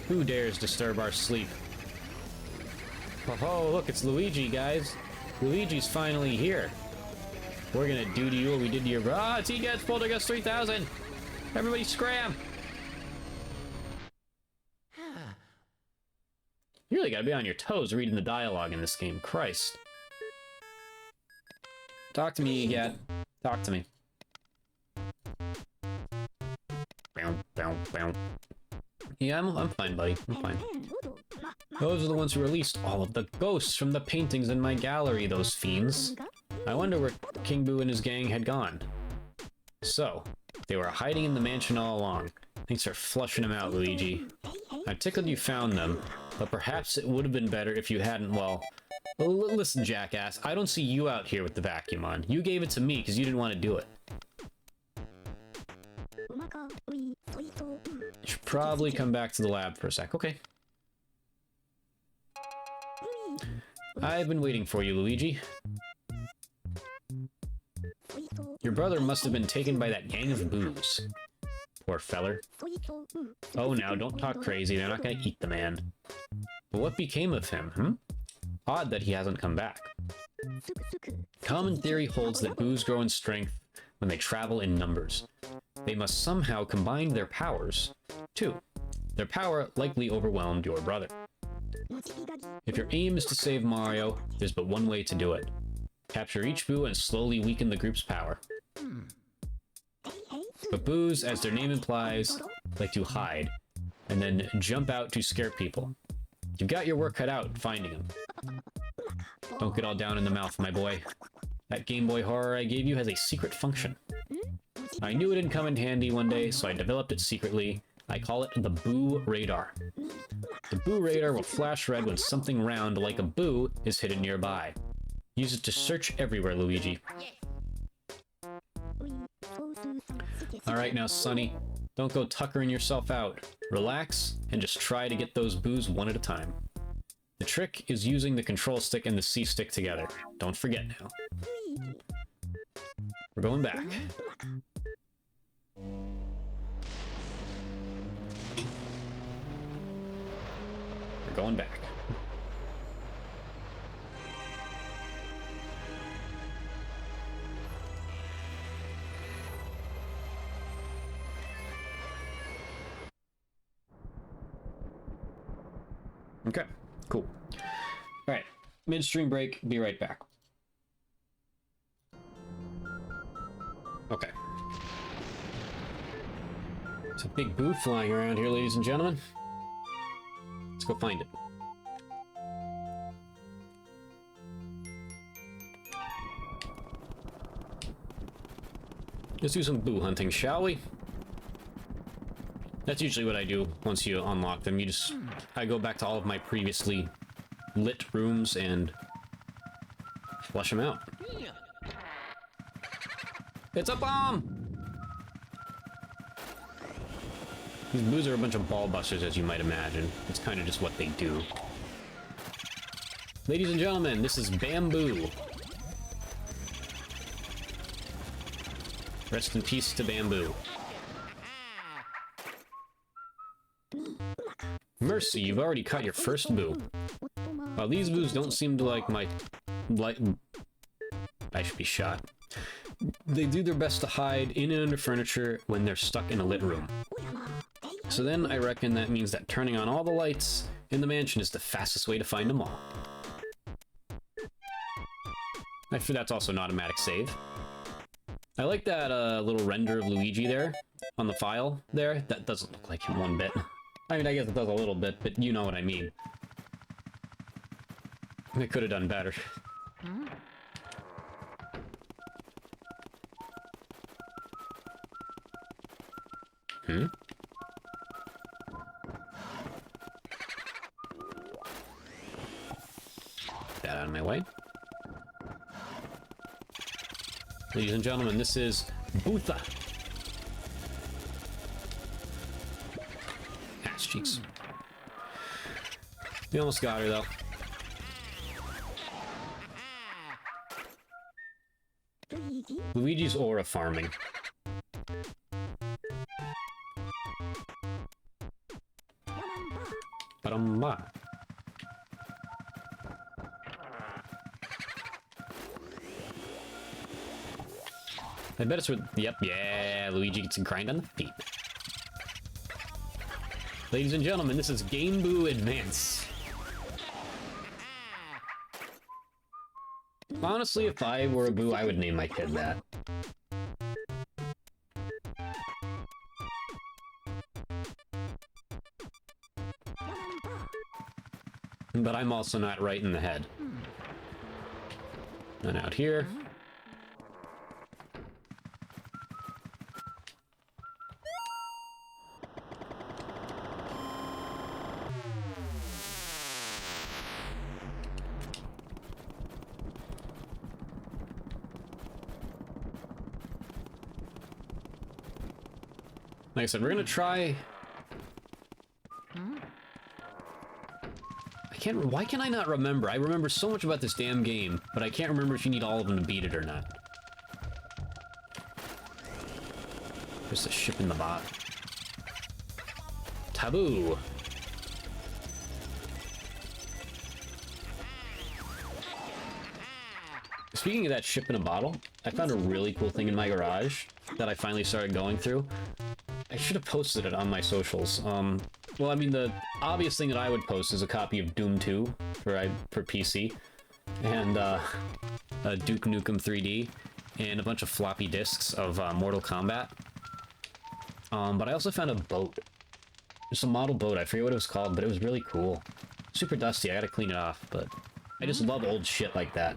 Who dares disturb our sleep? Oh, look, it's Luigi, guys. Luigi's finally here. We're gonna do to you what we did to your bro. Ah, T-Gets Poltergeist 3000! Everybody scram! You really gotta be on your toes reading the dialogue in this game. Christ. Talk to me, Gat. Talk to me. Yeah, I'm fine, buddy. I'm fine. Those are the ones who released all of the ghosts from the paintings in my gallery, those fiends. I wonder where King Boo and his gang had gone. So, they were hiding in the mansion all along. Thanks for flushing them out, Luigi. I'm tickled you found them, but perhaps it would have been better if you hadn't, well, listen, jackass, I don't see you out here with the vacuum on. You gave it to me because you didn't want to do it. You should probably come back to the lab for a sec. Okay. I've been waiting for you, Luigi. Your brother must have been taken by that gang of boos. Poor feller. Oh, now, don't talk crazy. They're not gonna eat the man. But what became of him, Odd that he hasn't come back. Common theory holds that boos grow in strength when they travel in numbers. They must somehow combine their powers, too. Their power likely overwhelmed your brother. If your aim is to save Mario, there's but one way to do it. Capture each boo and slowly weaken the group's power. But boos, as their name implies, like to hide, and then jump out to scare people. You've got your work cut out finding them. Don't get all down in the mouth, my boy. That Game Boy horror I gave you has a secret function. I knew it'd come in handy one day, so I developed it secretly. I call it the Boo Radar. The Boo Radar will flash red when something round like a boo is hidden nearby. Use it to search everywhere, Luigi. Alright now, Sonny. Don't go tuckering yourself out. Relax, and just try to get those boos one at a time. The trick is using the control stick and the C stick together. Don't forget now. We're going back. We're going back. Okay, cool. Alright, midstream break, be right back. Okay. There's a big boo flying around here, ladies and gentlemen. Let's go find it. Let's do some boo hunting, shall we? That's usually what I do once you unlock them. I go back to all of my previously lit rooms and flush them out. It's a bomb! These boos are a bunch of ball busters, as you might imagine. It's kind of just what they do. Ladies and gentlemen, this is Bamboo. Rest in peace to Bamboo. Mercy, you've already caught your first boo. While these boos don't seem to like my... I should be shot. They do their best to hide in and under furniture when they're stuck in a lit room. So then I reckon that means that turning on all the lights in the mansion is the fastest way to find them all. I'm sure that's also an automatic save. I like that little render of Luigi there on the file there. That doesn't look like him one bit. I mean, I guess it does a little bit, but you know what I mean. I could have done better. Hmm? That out of my way. Ladies and gentlemen, this is Bootha. Ass cheeks. We almost got her, though. Luigi's aura farming. Ba-dum-ba. I bet it's with... Yep, yeah, Luigi gets a grind on the feet. Ladies and gentlemen, this is Game Boo Advance. Honestly, if I were a Boo, I would name my kid that. But I'm also not right in the head. And out here. Like I said, we're gonna try... Why can I not remember? I remember so much about this damn game, but I can't remember if you need all of them to beat it or not. There's a ship in the bot. Taboo! Speaking of that ship in a bottle, I found a really cool thing in my garage that I finally started going through. I should have posted it on my socials. Well, I mean, the obvious thing that I would post is a copy of Doom 2 for PC, and Duke Nukem 3D, and a bunch of floppy disks of Mortal Kombat. But I also found a boat. Just a model boat. I forget what it was called, but it was really cool. Super dusty. I gotta clean it off, but I just love old shit like that.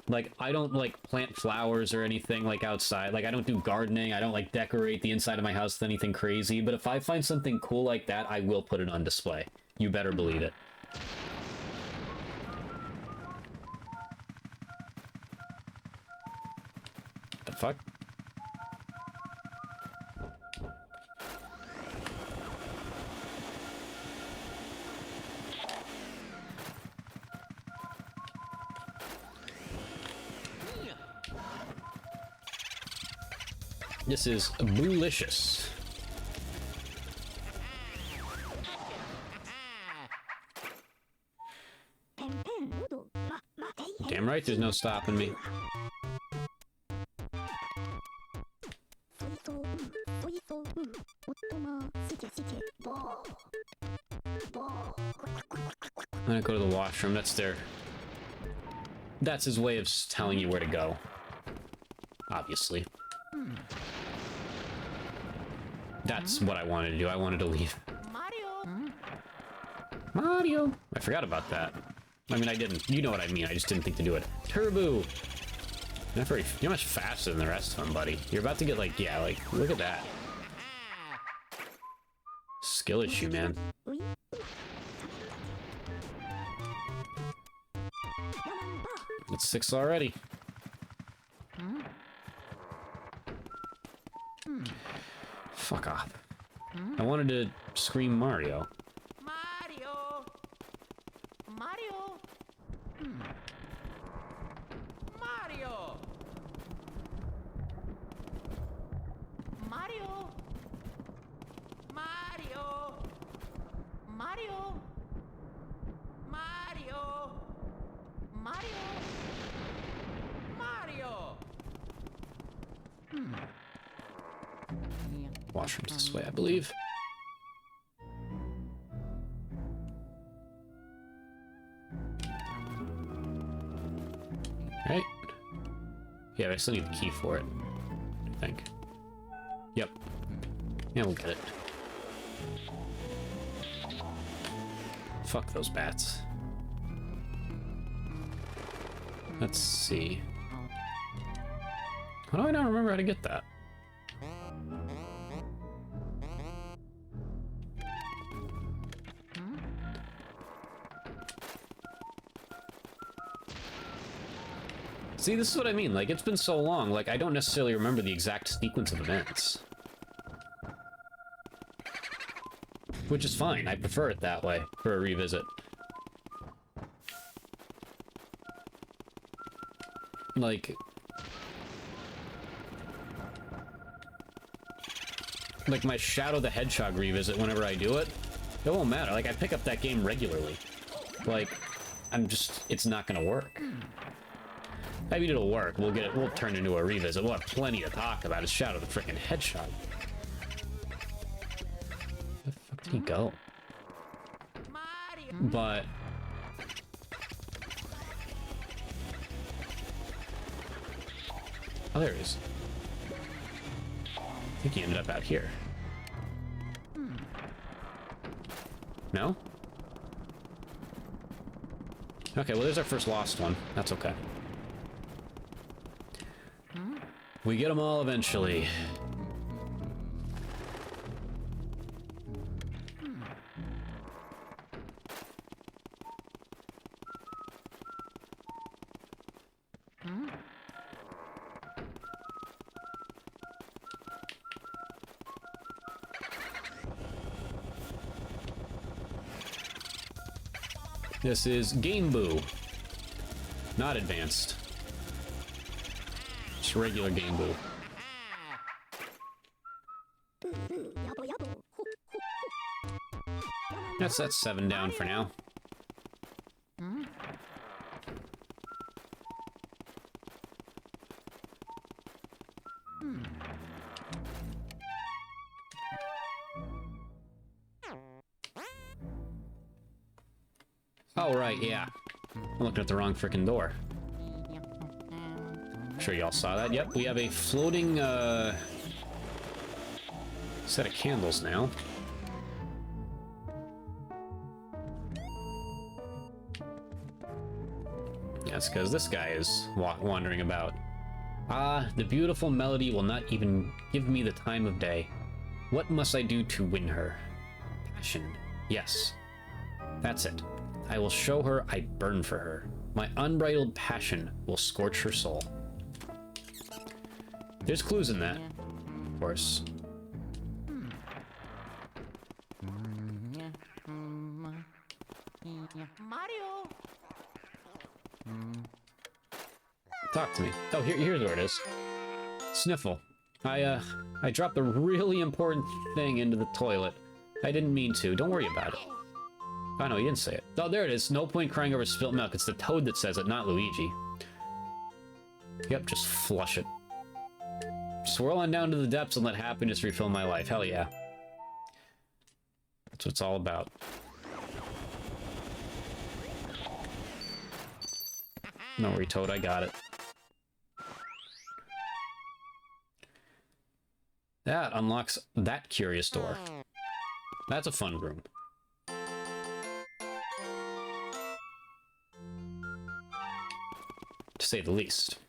Like, I don't, like, plant flowers or anything, like, outside. Like, I don't do gardening. I don't, like, decorate the inside of my house with anything crazy. But if I find something cool like that, I will put it on display. You better believe it. The fuck? This is Boolicious. Damn right, there's no stopping me. gonna go to the washroom. That's his way of telling you where to go. Obviously. That's what I wanted to do. I wanted to leave. Mario! I forgot about that. I mean, I didn't. You know what I mean. I just didn't think to do it. Turbo! You're much faster than the rest of them, buddy. You're about to get, like, yeah, like, look at that. Skill issue, man. It's 6 already. Fuck off. I wanted to scream Mario. Mario. Mario. Mario. Mario. Mario. Mario. Mario. Mario. Mario. Washroom's this way, I believe. Right? Yeah, but I still need the key for it, I think. Yep. Yeah, we'll get it. Fuck those bats. Let's see. How do I not remember how to get that? See, this is what I mean. Like, it's been so long, like, I don't necessarily remember the exact sequence of events. Which is fine. I prefer it that way for a revisit. Like, my Shadow the Hedgehog revisit, whenever I do it, it won't matter. Like, I pick up that game regularly. Like, it's not gonna work. I mean, it'll work. We'll turn into a revisit. We'll have plenty to talk about. It's Shadow the frickin' Hedgehog. Where the fuck did he go? But oh, there he is. I think he ended up out here. No? Okay, well, there's our first lost one. That's okay. We get them all eventually. This is Game Boo. Not advanced. Just regular Game Boo. That's 7 down for now. Oh, right, yeah. I'm looking at the wrong frickin' door. I'm sure y'all saw that. Yep, we have a floating, set of candles now. That's because this guy is wandering about. Ah, the beautiful melody will not even give me the time of day. What must I do to win her? Passion. Yes. That's it. I will show her I burn for her. My unbridled passion will scorch her soul. There's clues in that, of course. Mario. Talk to me. Oh, here's where it is. Sniffle. I dropped a really important thing into the toilet. I didn't mean to. Don't worry about it. Oh, no, he didn't say it. Oh, there it is. No point crying over spilt milk. It's the toad that says it, not Luigi. Yep, just flush it. Swirl on down to the depths and let happiness refill my life. Hell yeah. That's what it's all about. Don't worry, Toad, I got it. That unlocks that curious door. That's a fun room. To say the least.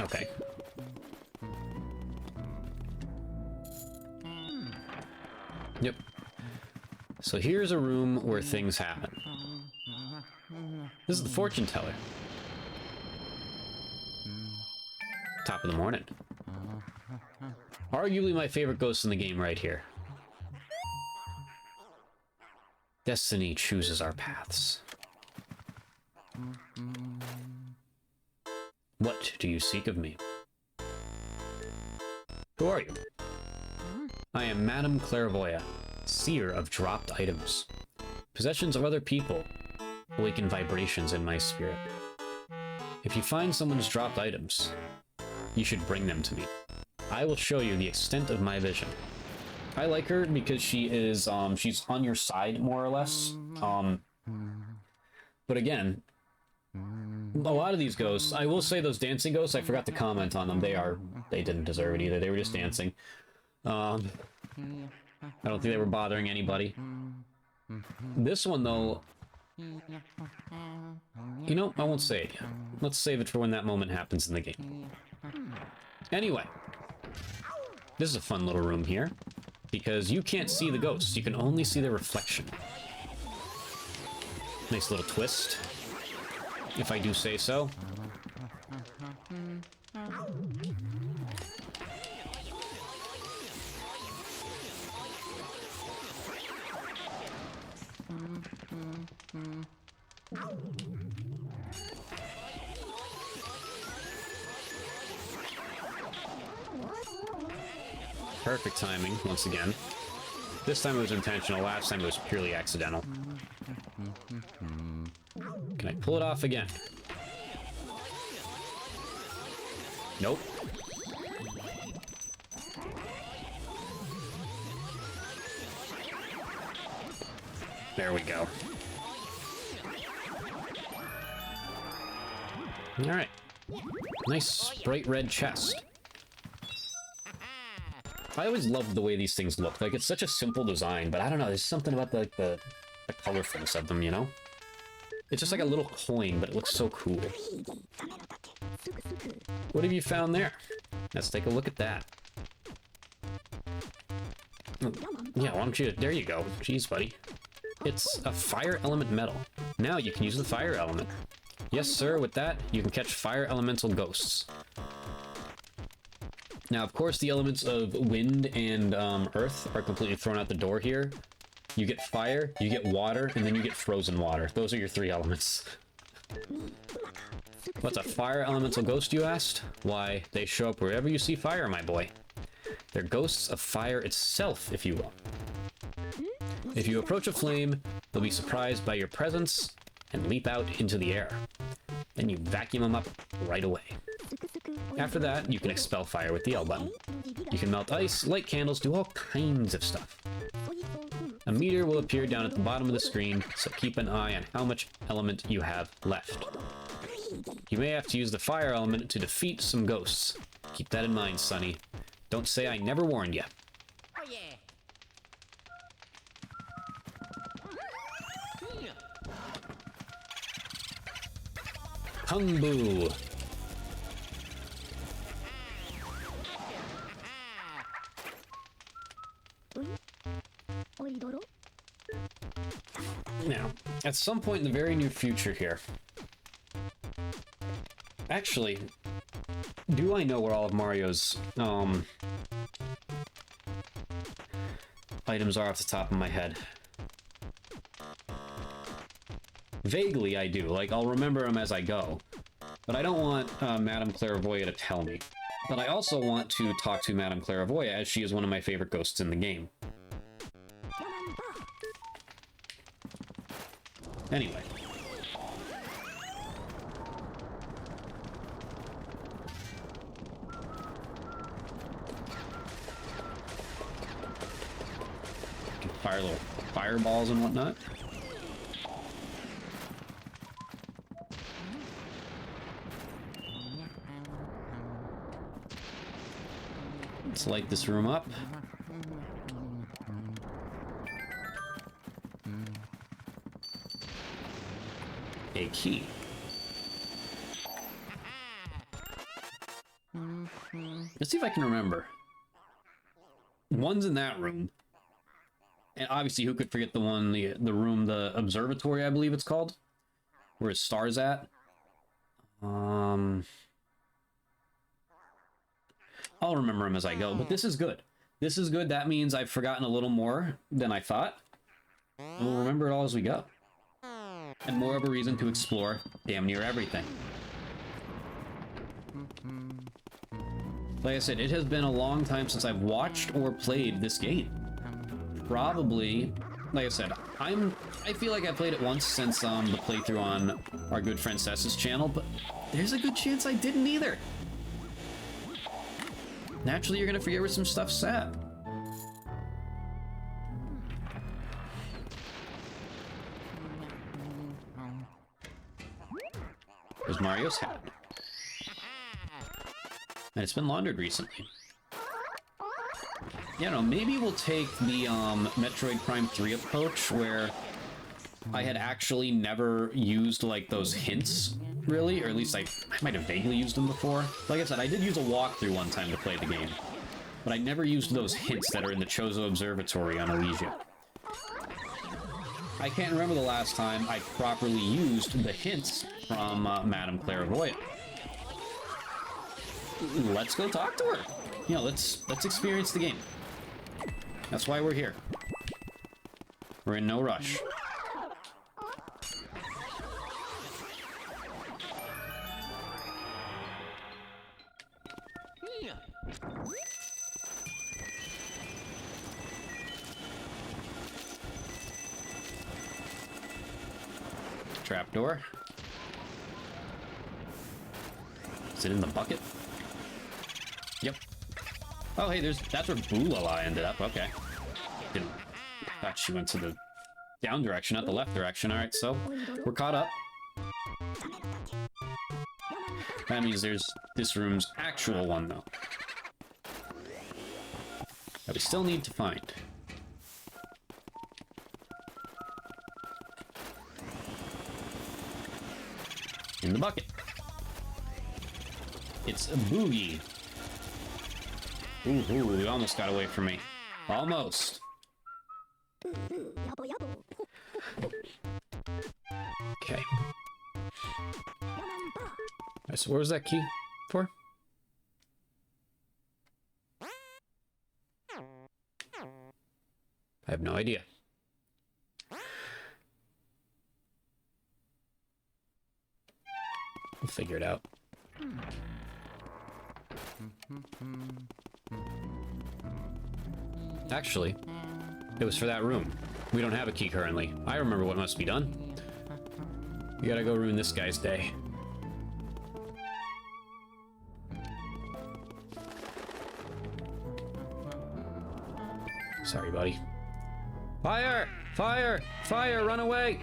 Okay. Yep. So here's a room where things happen. This is the fortune teller. Top of the morning. Arguably my favorite ghost in the game right here. Destiny chooses our paths. What do you seek of me? Who are you? I am Madame Clairvoyant, seer of dropped items. Possessions of other people awaken vibrations in my spirit. If you find someone's dropped items, you should bring them to me. I will show you the extent of my vision. I like her because she is, she's on your side, more or less. But again, a lot of these ghosts, I will say those dancing ghosts, I forgot to comment on them. They didn't deserve it either. They were just dancing. I don't think they were bothering anybody. This one, though, you know, I won't say it yet. Let's save it for when that moment happens in the game. Anyway, this is a fun little room here, because you can't see the ghosts. You can only see their reflection. Nice little twist, if I do say so. Perfect timing, once again. This time it was intentional, last time it was purely accidental. Can I pull it off again? Nope. There we go. Alright. Nice bright red chest. I always loved the way these things look. Like, it's such a simple design, but I don't know, there's something about the colorfulness of them, you know? It's just like a little coin, but it looks so cool. What have you found there? Let's take a look at that. Yeah, why don't you... There you go. Jeez, buddy. It's a fire element medal. Now you can use the fire element. Yes, sir, with that, you can catch fire elemental ghosts. Now, of course, the elements of wind and earth are completely thrown out the door here. You get fire, you get water, and then you get frozen water. Those are your three elements. What's a fire elemental ghost, you asked? Why, they show up wherever you see fire, my boy. They're ghosts of fire itself, if you will. If you approach a flame, they'll be surprised by your presence and leap out into the air. Then you vacuum them up right away. After that, you can expel fire with the L button. You can melt ice, light candles, do all kinds of stuff. A meter will appear down at the bottom of the screen, so keep an eye on how much element you have left. You may have to use the fire element to defeat some ghosts. Keep that in mind, Sonny. Don't say I never warned you. Oh yeah. Kung Bu. Now, at some point in the very near future here... Actually, do I know where all of Mario's, items are off the top of my head? Vaguely, I do. Like, I'll remember them as I go. But I don't want Madame Clairvoyant to tell me. But I also want to talk to Madame Clairvoyant, as she is one of my favorite ghosts in the game. Anyway. fire little fireballs and whatnot. Let's light this room up. A key. Let's see if I can remember. One's in that room. And obviously, who could forget the one, the room, the observatory, I believe it's called? Where his star's at. I'll remember him as I go, but this is good. This is good. That means I've forgotten a little more than I thought. And we'll remember it all as we go. And more of a reason to explore damn near everything. Like I said, it has been a long time since I've watched or played this game. Probably, like I said, I feel like I played it once since the playthrough on our good friend Sess's channel, but there's a good chance I didn't either. Naturally, you're gonna forget where some stuff's at. There's Mario's hat. And it's been laundered recently. You know, maybe we'll take the Metroid Prime 3 approach where I had actually never used like those hints, really, or at least I might have vaguely used them before. Like I said, I did use a walkthrough one time to play the game, but I never used those hints that are in the Chozo Observatory on Luigi. I can't remember the last time I properly used the hints from Madame Clairvoyant. Let's go talk to her. You know, let's experience the game. That's why we're here. We're in no rush. Trapdoor. Is it in the bucket? Yep. Oh, hey, that's where Boolala ended up. Okay. Didn't. Thought she went to the down direction, not the left direction. All right, so we're caught up. That means there's this room's actual one, though, that we still need to find. In the bucket. It's a boogie. Ooh, it almost got away from me. Almost. Okay. Alright, so where was that key for? I have no idea. We'll figure it out. Actually, it was for that room. We don't have a key currently. I remember what must be done. We gotta go ruin this guy's day. Sorry, buddy. Fire! Fire! Fire! Run away!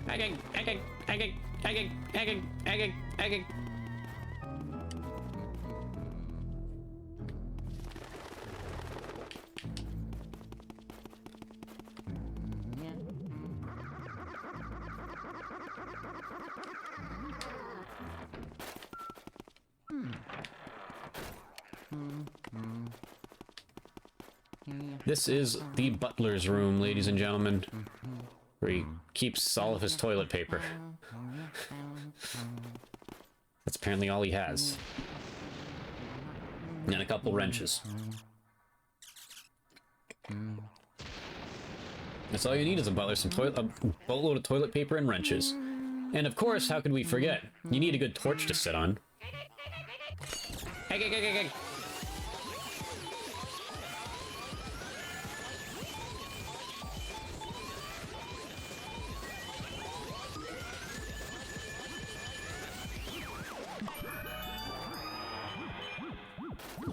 Egging! Egging! Egging! Egging! Egging! Egging! Egging! This is the butler's room, ladies and gentlemen, where he keeps all of his toilet paper. That's apparently all he has. And a couple wrenches. That's all you need is a butler, a boatload of toilet paper and wrenches. And of course, how could we forget? You need a good torch to sit on. Hey.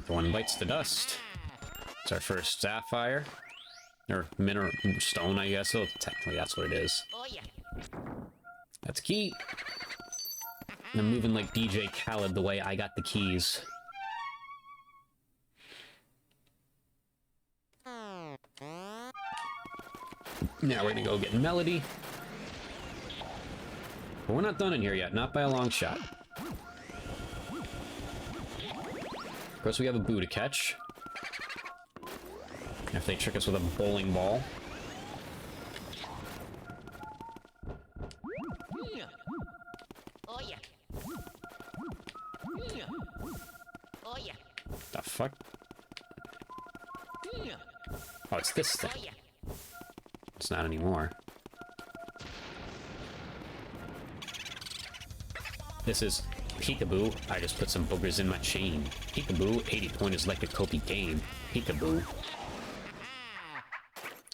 One bites the dust. It's our first sapphire. Or mineral stone, I guess. So technically that's what it is. Oh yeah. That's key. And I'm moving like DJ Khaled the way I got the keys. Now we're gonna go get Melody. But we're not done in here yet, not by a long shot. Of course, we have a boo to catch. If they trick us with a bowling ball. Oh yeah. Oh yeah. The fuck? Oh, it's this thing. Oh yeah. It's not anymore. This is peekaboo. I just put some boogers in my chain. Peekaboo, 80 pointers like a Kobe game. Peekaboo.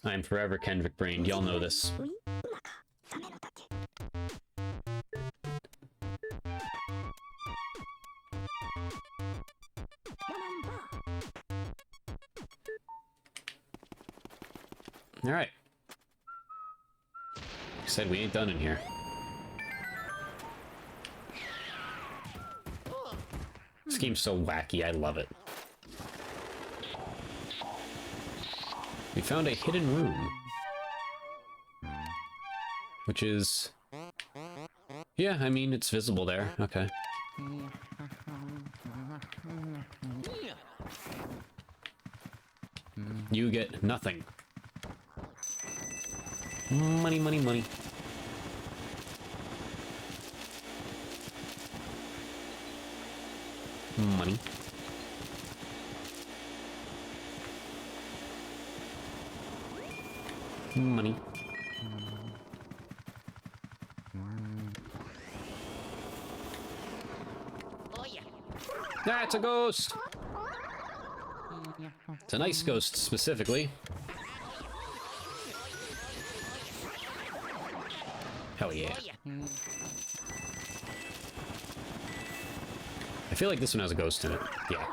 I'm forever Kendrick brained. Y'all know this. Alright. Like I said, we ain't done in here. This game's so wacky, I love it. We found a hidden room. Which is... yeah, I mean, it's visible there. Okay. You get nothing. Money, money, money. Money. Money. Oh yeah. That's a ghost! It's a nice ghost, specifically. Hell yeah. Oh yeah. I feel like this one has a ghost in it. Yeah.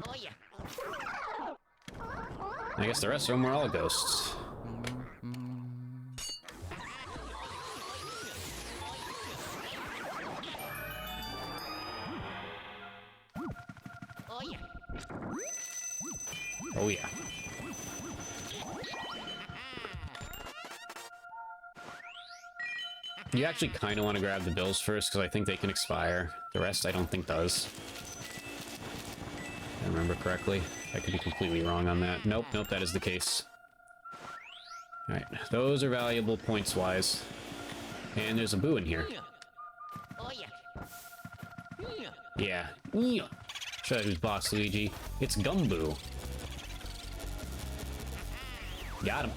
Oh yeah. I guess the rest of them were all ghosts. Oh yeah. Oh yeah. You actually kind of want to grab the bills first, because I think they can expire. The rest I don't think does. If I remember correctly. I could be completely wrong on that. Nope, nope, that is the case. Alright, those are valuable points-wise. And there's a boo in here. Oh yeah. Yeah. Yeah. Show who's boss, Luigi. It's Gumboo. Got him.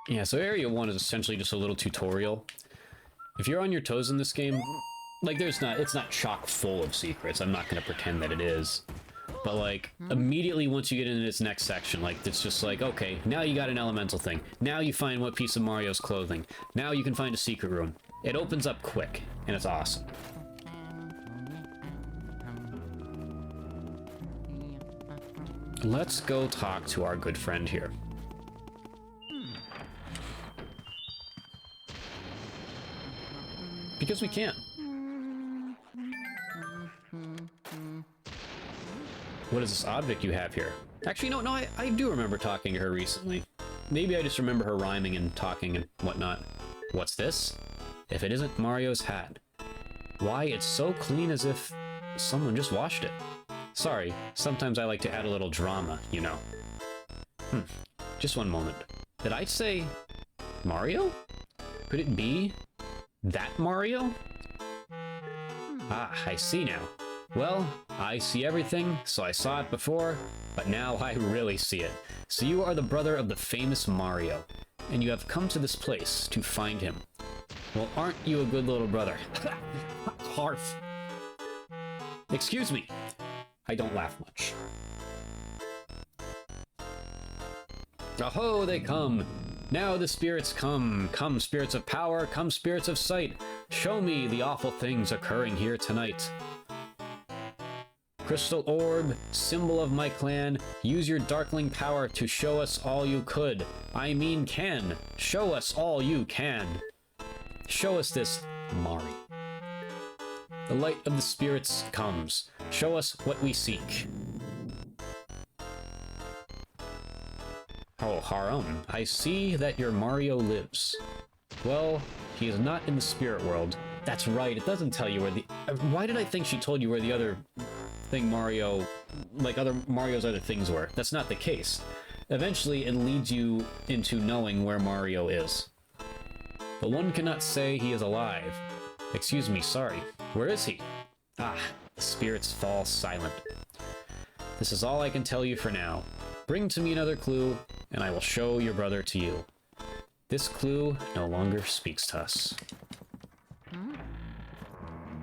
Yeah, so Area 1 is essentially just a little tutorial. If you're on your toes in this game, like it's not chock full of secrets. I'm not gonna pretend that it is. But like, immediately once you get into this next section, like, it's just like, okay, now you got an elemental thing. Now you find what piece of Mario's clothing. Now you can find a secret room. It opens up quick, and it's awesome. Let's go talk to our good friend here. Because we can. What is this object you have here? Actually, no, I do remember talking to her recently. Maybe I just remember her rhyming and talking and whatnot. What's this? If it isn't Mario's hat. Why, it's so clean as if someone just washed it. Sorry, sometimes I like to add a little drama, you know. Just one moment. Did I say Mario? Could it be that Mario? Ah, I see now. Well, I see everything, so I saw it before, but now I really see it. So you are the brother of the famous Mario. and you have come to this place to find him. Well, aren't you a good little brother? Harf. Excuse me. I don't laugh much. Aho, they come. Now the spirits come. Come, spirits of power. Come, spirits of sight. Show me the awful things occurring here tonight. Crystal orb, symbol of my clan, use your darkling power to show us all you could. I mean can. Show us all you can. Show us this, Mari. The light of the spirits comes. Show us what we seek. Oh, Harum, I see that your Mario lives. Well, he is not in the spirit world. That's right, it doesn't tell you where the... Why did I think she told you where the other thing Mario... like other Mario's other things were? That's not the case. Eventually, it leads you into knowing where Mario is. But one cannot say he is alive. Excuse me, sorry. Where is he? Ah, the spirits fall silent. This is all I can tell you for now. Bring to me another clue, and I will show your brother to you. This clue no longer speaks to us.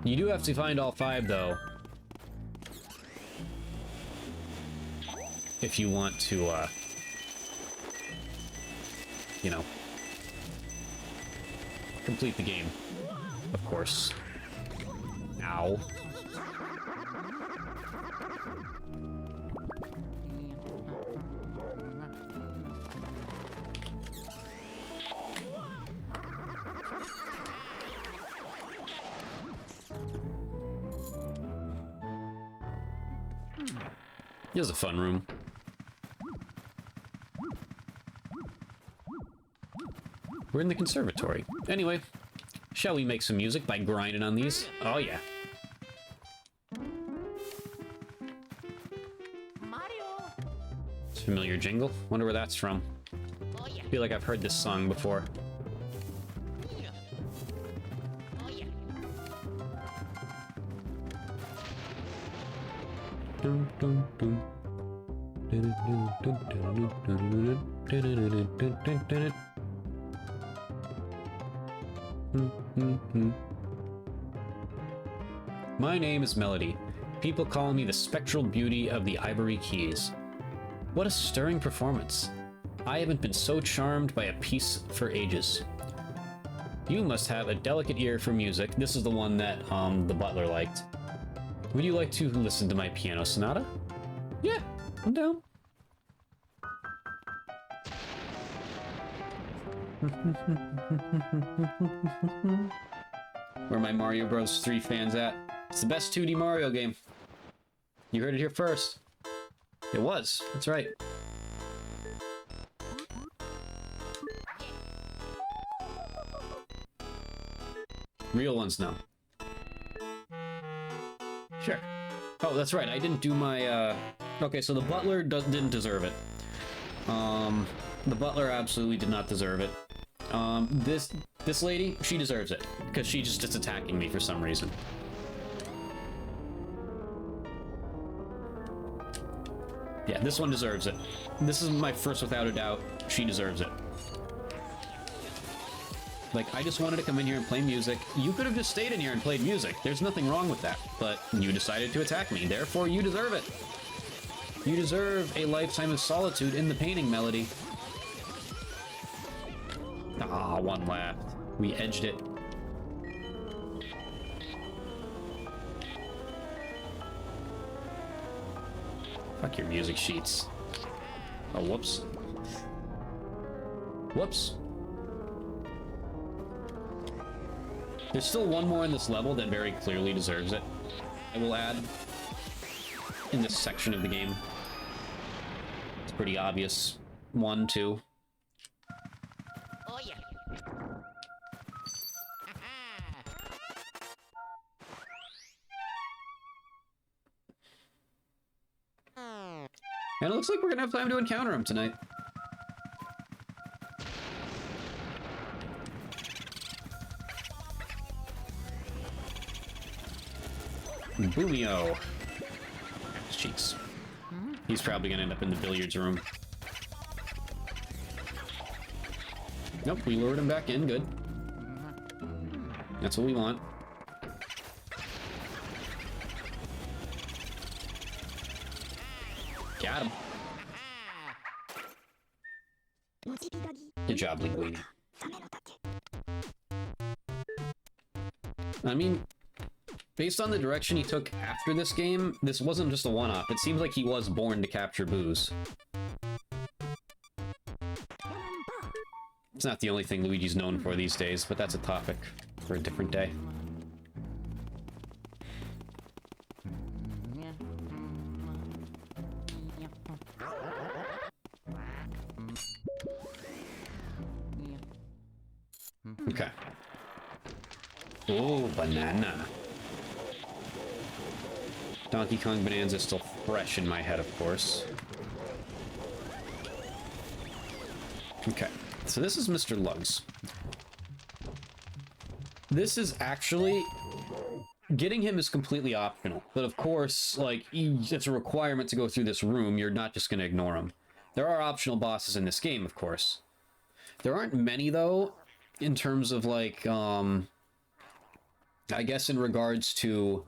You do have to find all 5, though. If you want to, you know, complete the game, of course. Ow. Here's a fun room. We're in the conservatory. Anyway, shall we make some music by grinding on these? Oh yeah. Mario. It's a familiar jingle. Wonder where that's from. Oh yeah. Feel like I've heard this song before. Oh yeah. Dun, dun, dun. My name is Melody. People call me the spectral beauty of the Ivory Keys. What a stirring performance. I haven't been so charmed by a piece for ages. You must have a delicate ear for music. This is the one that the butler liked. Would you like to listen to my piano sonata? Yeah, I'm down. Where are my Mario Bros. 3 fans at? It's the best 2D Mario game. You heard it here first. It was. That's right. Real ones now. Sure. Oh, that's right. I didn't do my, Okay, so the butler didn't deserve it. The butler absolutely did not deserve it. This lady, she deserves it. Because she just is attacking me for some reason. Yeah, this one deserves it. This is my first without a doubt. She deserves it. Like, I just wanted to come in here and play music. You could have just stayed in here and played music. There's nothing wrong with that. But you decided to attack me. Therefore, you deserve it. You deserve a lifetime of solitude in the painting, Melody. Ah, one left. We edged it. Fuck your music sheets. Oh, whoops. Whoops. There's still one more in this level that very clearly deserves it. I will add in this section of the game. It's pretty obvious. 1, 2. Oh yeah. And it looks like we're gonna have time to encounter him tonight. Boomio. His cheeks. He's probably gonna end up in the billiards room. Nope, we lured him back in. Good. That's what we want. Got him. Good job, Luigi. I mean, based on the direction he took after this game, this wasn't just a one-off. It seems like he was born to capture booze. It's not the only thing Luigi's known for these days, but that's a topic for a different day. Okay. Oh, banana. Donkey Kong Bonanza is still fresh in my head, of course. Okay, so this is Mr. Lugs. This is actually... Getting him is completely optional. But of course, like, it's a requirement to go through this room. You're not just going to ignore him. There are optional bosses in this game, of course. There aren't many, though, in terms of, like, I guess in regards to,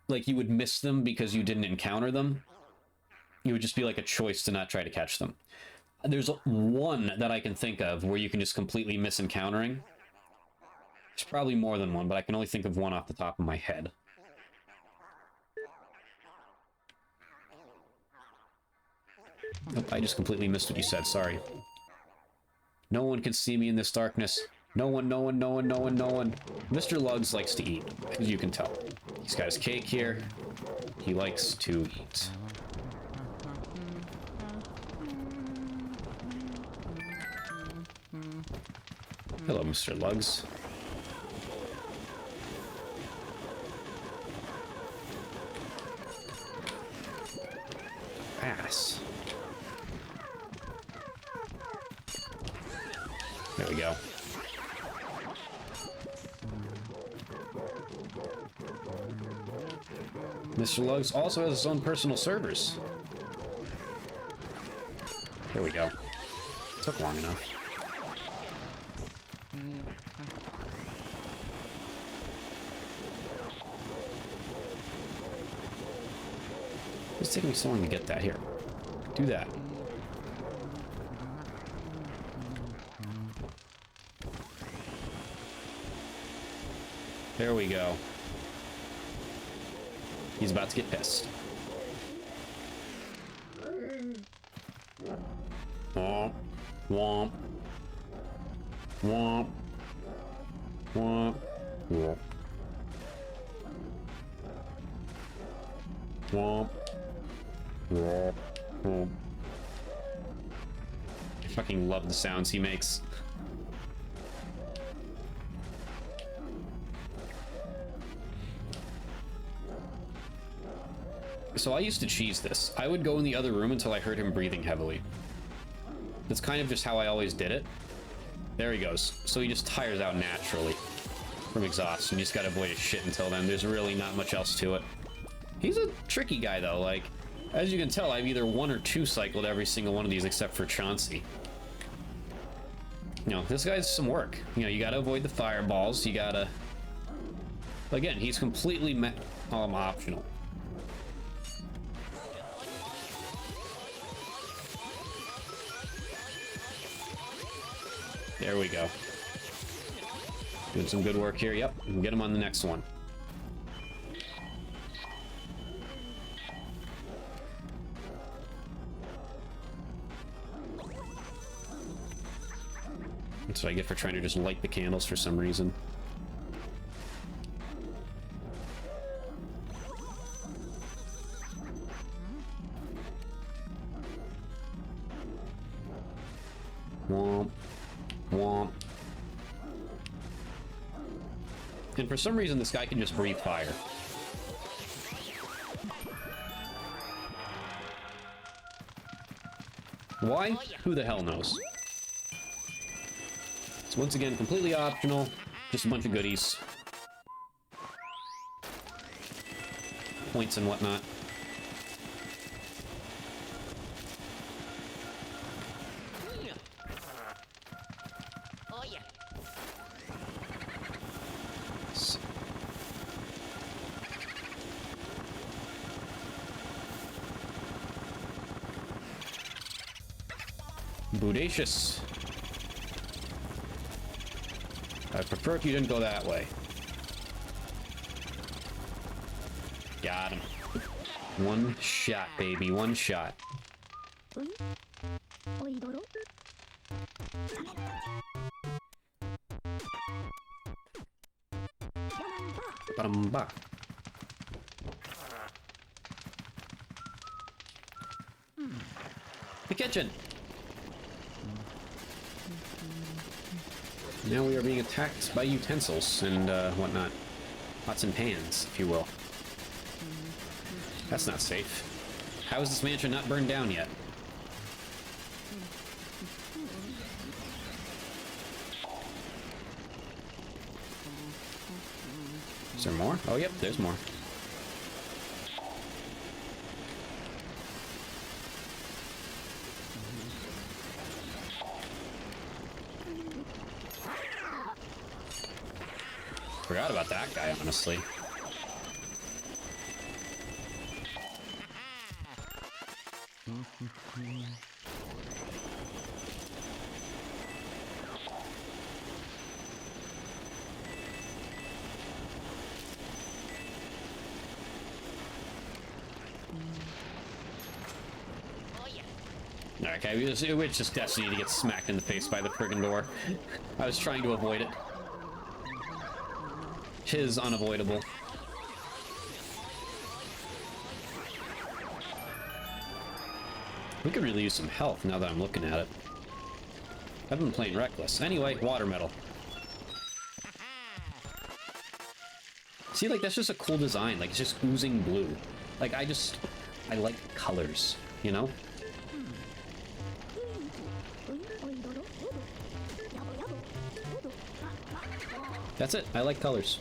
like, you would miss them because you didn't encounter them. It would just be, like, a choice to not try to catch them. There's one that I can think of where you can just completely miss encountering. There's probably more than one, but I can only think of one off the top of my head. Nope, I just completely missed what you said, sorry. No one can see me in this darkness. No one, no one, no one, no one, no one. Mr. Lugs likes to eat, as you can tell. He's got his cake here. He likes to eat. Hello, Mr. Lugs. Ass. There we go. Mr. Lugs also has his own personal servers. There we go. Took long enough. It's taking me so long to get that. Here. Do that. There we go. He's about to get pissed. Womp. Womp. Womp. Womp. Womp. Womp. Womp. Womp. I fucking love the sounds he makes. So I used to cheese this. I would go in the other room until I heard him breathing heavily. That's kind of just how I always did it. There he goes. So he just tires out naturally from exhaust. And you just gotta avoid his shit until then. There's really not much else to it. He's a tricky guy though. Like, as you can tell, I've either 1 or 2 cycled every single one of these except for Chauncey. You know, this guy's some work. You know, you gotta avoid the fireballs. You gotta... Again, he's completely optional. There we go. Doing some good work here. Yep, we can get him on the next one. That's what I get for trying to just light the candles for some reason. Womp. Womp. And for some reason, this guy can just breathe fire. Why? Who the hell knows? It's once again completely optional, just a bunch of goodies. Points and whatnot. Bodacious. I'd prefer if you didn't go that way. Got him. One shot, baby. One shot. Ba-dum-ba. The kitchen. Now we are being attacked by utensils and whatnot. Pots and pans, if you will. That's not safe. How is this mansion not burned down yet? Is there more? Oh, yep, there's more. Forgot about that guy, honestly. Oh yeah. Okay, it was just destiny to get smacked in the face by the friggin' door. I was trying to avoid it. Tis unavoidable. We could really use some health now that I'm looking at it. I've been playing reckless. Anyway, water metal. See, like, that's just a cool design. Like, it's just oozing blue. Like, I like colors, you know? That's it. I like colors.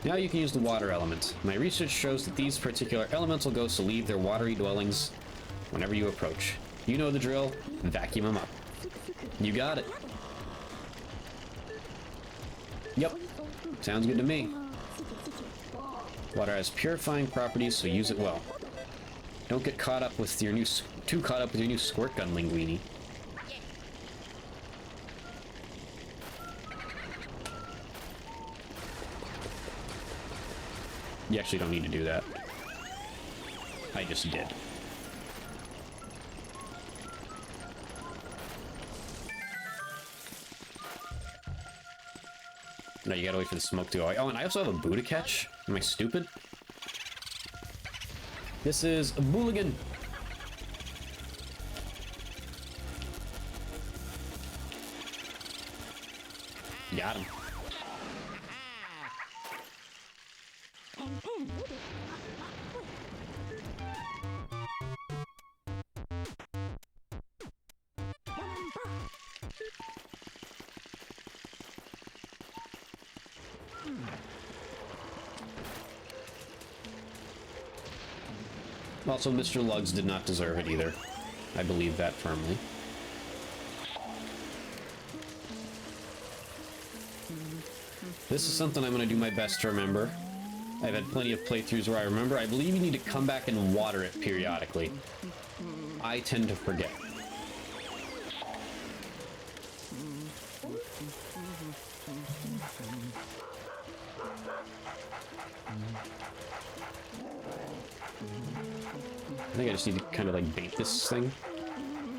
Now you can use the water element. My research shows that these particular elemental ghosts will leave their watery dwellings whenever you approach. You know the drill. Vacuum them up. You got it. Yep. Sounds good to me. Water has purifying properties, so use it well. Don't get caught up with your new too caught up with your new squirt gun, Linguini. You actually don't need to do that. I just did. No, you gotta wait for the smoke to go away. Oh, and I also have a Buddha catch. Am I stupid? This is a Booligan. Got him. Also, Mr. Luggs did not deserve it either. I believe that firmly. This is something I'm going to do my best to remember. I've had plenty of playthroughs where I remember. I believe you need to come back and water it periodically. I tend to forget. I think I just need to kind of like bait this thing,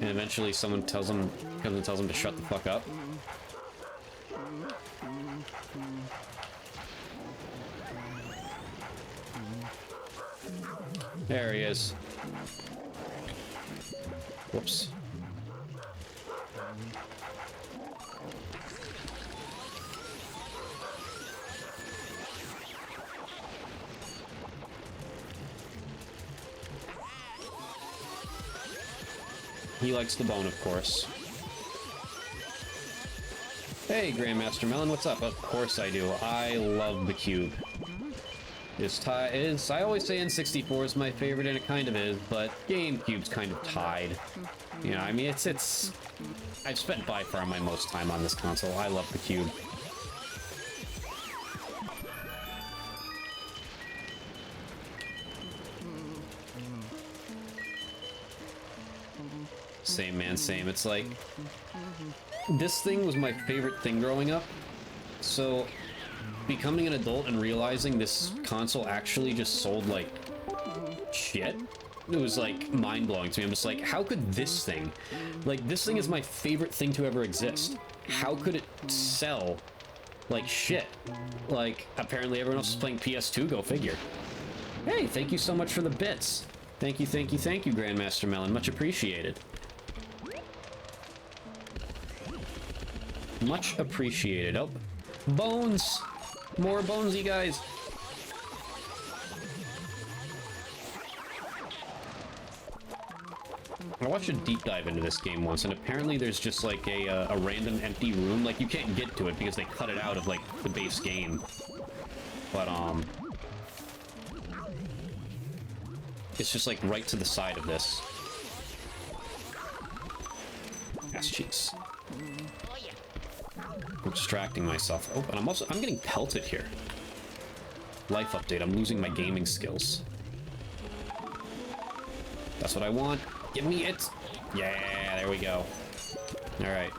and eventually someone comes and tells him to shut the fuck up. There he is. Whoops. He likes the bone, of course. Hey, Grandmaster Melon, what's up? Of course I do. I love the cube. I always say N64 is my favorite, and it kind of is, but GameCube's kind of tied. You know, I mean, I've spent by far my most time on this console. I love the cube. Same, man, same. It's like, this thing was my favorite thing growing up, so becoming an adult and realizing this console actually just sold like shit, it was like mind-blowing to me. I'm just like, how could this thing, like, this thing is my favorite thing to ever exist, how could it sell like shit? Like, apparently everyone else is playing PS2, go figure. Hey, thank you so much for the bits. Thank you, thank you, thank you, Grandmaster Melon, much appreciated. Much appreciated. Oh, bones! More bonesy guys! I watched a deep dive into this game once, and apparently there's just like a random empty room. Like, you can't get to it because they cut it out of like the base game. But it's just like right to the side of this. Ass cheeks. I'm distracting myself. Oh, and I'm getting pelted here. Life update, I'm losing my gaming skills. That's what I want. Give me it. Yeah, there we go. All right.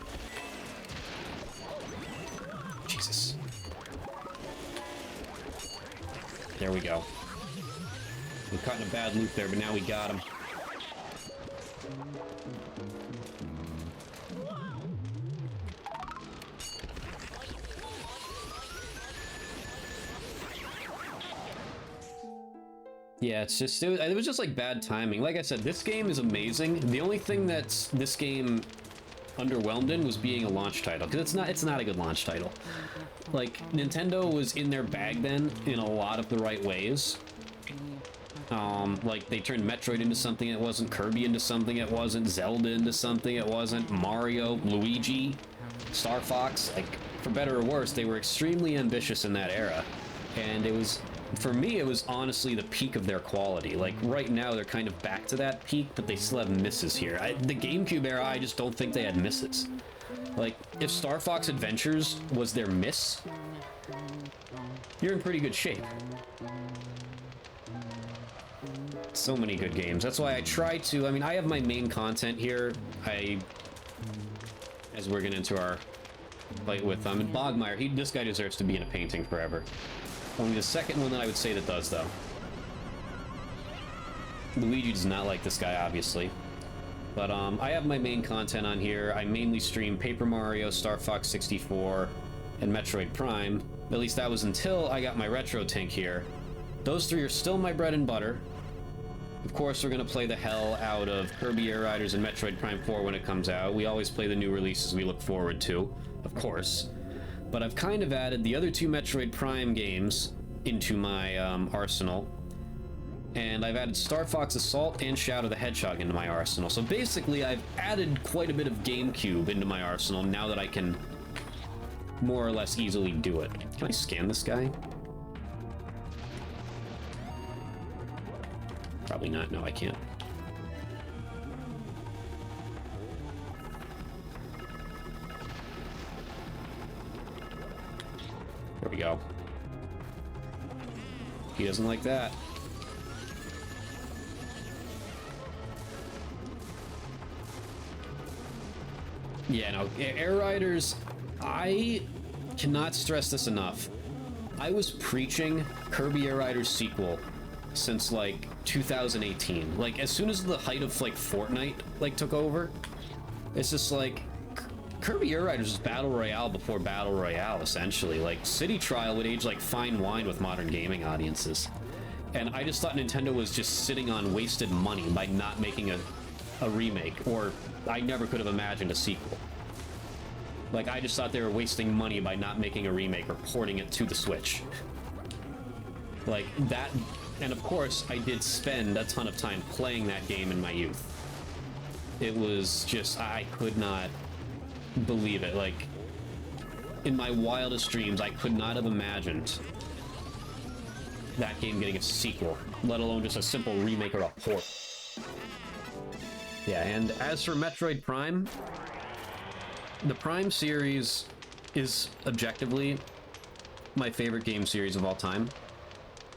Jesus. There we go. We caught in a bad loop there, but now we got him. Yeah, it's just, it was just like bad timing. Like I said, this game is amazing. The only thing that's this game underwhelmed in was being a launch title, because it's not a good launch title. Like, Nintendo was in their bag then in a lot of the right ways. Like, they turned Metroid into something it wasn't, Kirby into something it wasn't, Zelda into something it wasn't, Mario, Luigi, Star Fox. Like, for better or worse, they were extremely ambitious in that era. And it was, for me, it was honestly the peak of their quality. Like, right now, they're kind of back to that peak, but they still have misses here. The GameCube era, I just don't think they had misses. Like, if Star Fox Adventures was their miss, you're in pretty good shape. So many good games. That's why I try to, I mean, I have my main content here. As we're getting into our fight with and Bogmire, this guy deserves to be in a painting forever. Only the second one that I would say that does, though. Luigi does not like this guy, obviously. But I have my main content on here. I mainly stream Paper Mario, Star Fox 64, and Metroid Prime. At least that was until I got my Retro Tink here. Those three are still my bread and butter. Of course, we're going to play the hell out of Kirby Air Riders and Metroid Prime 4 when it comes out. We always play the new releases we look forward to, of course. But I've kind of added the other two Metroid Prime games into my arsenal. And I've added Star Fox Assault and Shadow the Hedgehog into my arsenal. So basically, I've added quite a bit of GameCube into my arsenal now that I can more or less easily do it. Can I scan this guy? Probably not. No, I can't. There we go. He doesn't like that. Yeah, no, Air Riders, I cannot stress this enough. I was preaching Kirby Air Riders sequel since like 2018. Like, as soon as the height of like Fortnite like took over, it's just like Kirby Air Riders is Battle Royale before Battle Royale, essentially. Like, City Trial would age like fine wine with modern gaming audiences. And I just thought Nintendo was just sitting on wasted money by not making a remake, or I never could have imagined a sequel. Like, I just thought they were wasting money by not making a remake or porting it to the Switch. Like, that, and of course, I did spend a ton of time playing that game in my youth. It was just, I could not believe it. Like, in my wildest dreams, I could not have imagined that game getting a sequel, let alone just a simple remake or a port. Yeah, and as for Metroid Prime, the Prime series is objectively my favorite game series of all time.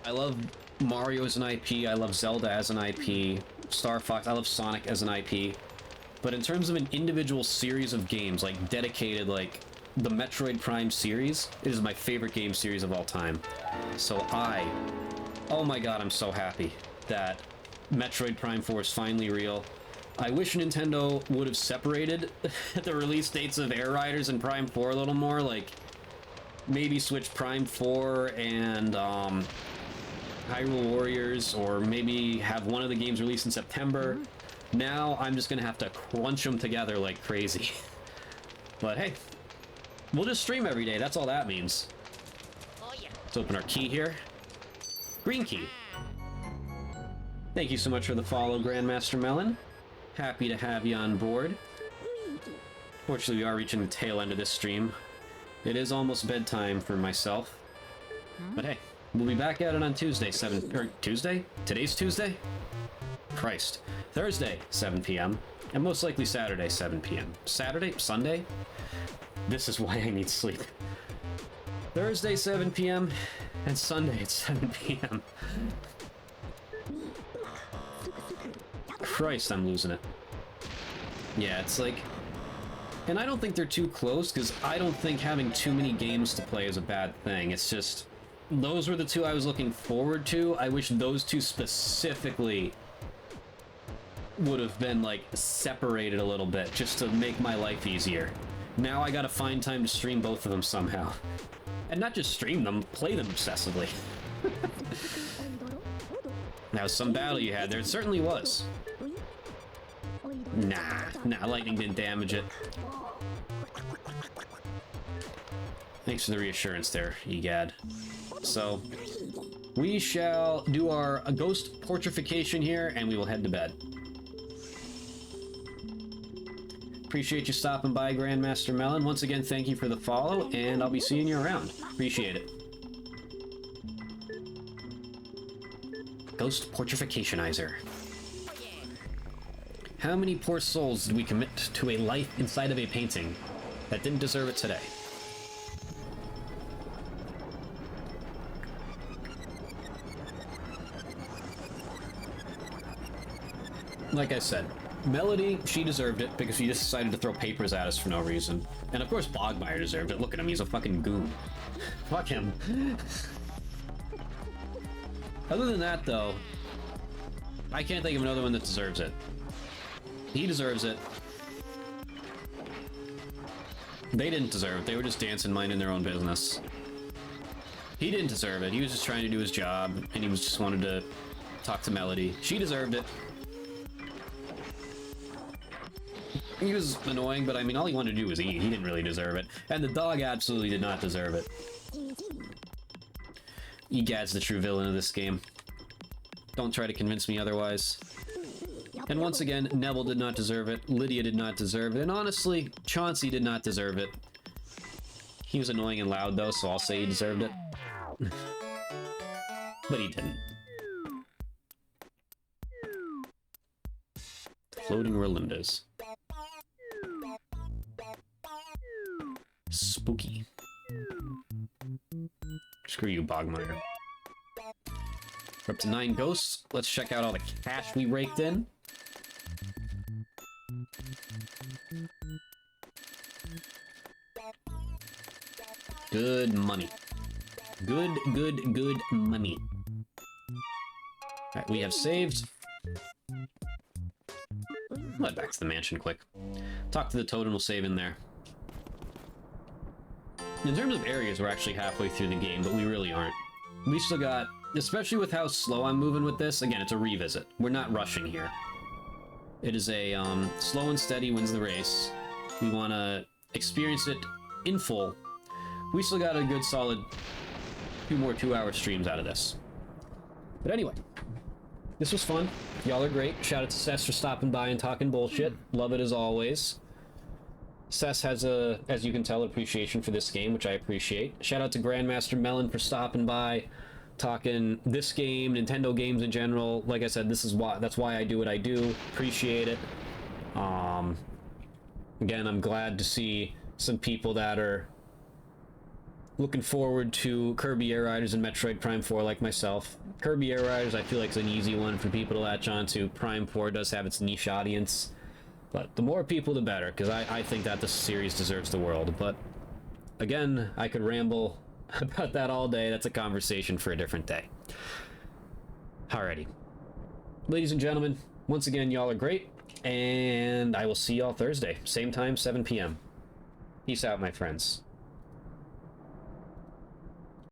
I love Mario as an IP, I love Zelda as an IP, Star Fox, I love Sonic as an IP. But in terms of an individual series of games, like dedicated, like the Metroid Prime series, it is my favorite game series of all time. So oh my god, I'm so happy that Metroid Prime 4 is finally real. I wish Nintendo would have separated the release dates of Air Riders and Prime 4 a little more, like maybe switch Prime 4 and Hyrule Warriors, or maybe have one of the games released in September. Now I'm just gonna have to crunch them together like crazy. But hey, we'll just stream every day, that's all that means. Oh yeah. Let's open our key here. Green key. Thank you so much for the follow, Grandmaster Melon. Happy to have you on board. Fortunately, we are reaching the tail end of this stream. It is almost bedtime for myself. But hey, we'll be back at it on Tuesday, Tuesday? Today's Tuesday? Christ. Thursday, 7 p.m. And most likely Saturday, 7 p.m. Saturday? Sunday? This is why I need sleep. Thursday, 7 p.m. and Sunday at 7 p.m. Christ, I'm losing it. Yeah, it's like... And I don't think they're too close, because I don't think having too many games to play is a bad thing. It's just... Those were the two I was looking forward to. I wish those two specifically would have been, like, separated a little bit, just to make my life easier. Now I gotta find time to stream both of them somehow. And not just stream them, play them obsessively. Now, some battle you had there, it certainly was. Nah, lightning didn't damage it. Thanks for the reassurance there, Egad. So, we shall do our ghost portrification here, and we will head to bed. Appreciate you stopping by, Grandmaster Melon. Once again, thank you for the follow, and I'll be seeing you around. Appreciate it. Ghost Portrificationizer. How many poor souls did we commit to a life inside of a painting that didn't deserve it today? Like I said, Melody, she deserved it because she just decided to throw papers at us for no reason. And of course Bogmire deserved it. Look at him, he's a fucking goon. Fuck him. Other than that, though, I can't think of another one that deserves it. He deserves it. They didn't deserve it. They were just dancing, minding their own business. He didn't deserve it. He was just trying to do his job, and he was just wanted to talk to Melody. She deserved it. He was annoying, but I mean, all he wanted to do was eat. He didn't really deserve it. And the dog absolutely did not deserve it. Egad's the true villain of this game. Don't try to convince me otherwise. And once again, Neville did not deserve it, Lydia did not deserve it, and honestly, Chauncey did not deserve it. He was annoying and loud though, so I'll say he deserved it. But he didn't. Floating Rolindas. Spooky. Screw you, Bogmire. We're up to 9 ghosts. Let's check out all the cash we raked in. Good money. Good money. Alright, we have saved. I'll head back to the mansion quick. Talk to the toad and we'll save in there. In terms of areas, we're actually halfway through the game, but we really aren't. We still got, especially with how slow I'm moving with this, again, it's a revisit. We're not rushing here. It is a slow and steady wins the race. We want to experience it in full. We still got a good solid few more 2-hour streams out of this. But anyway, this was fun. Y'all are great. Shout out to Sess for stopping by and talking bullshit. Love it as always. Sess has a, as you can tell, appreciation for this game, which I appreciate. Shout out to Grandmaster Melon for stopping by, talking this game, Nintendo games in general. Like I said, that's why I do what I do. Appreciate it. Again, I'm glad to see some people that are looking forward to Kirby Air Riders and Metroid Prime 4 like myself. Kirby Air Riders I feel like is an easy one for people to latch on to. Prime 4 does have its niche audience. But the more people, the better, because I think that the series deserves the world. But again, I could ramble about that all day. That's a conversation for a different day. Alrighty. Ladies and gentlemen, once again, y'all are great, and I will see y'all Thursday. Same time, 7 p.m. Peace out, my friends.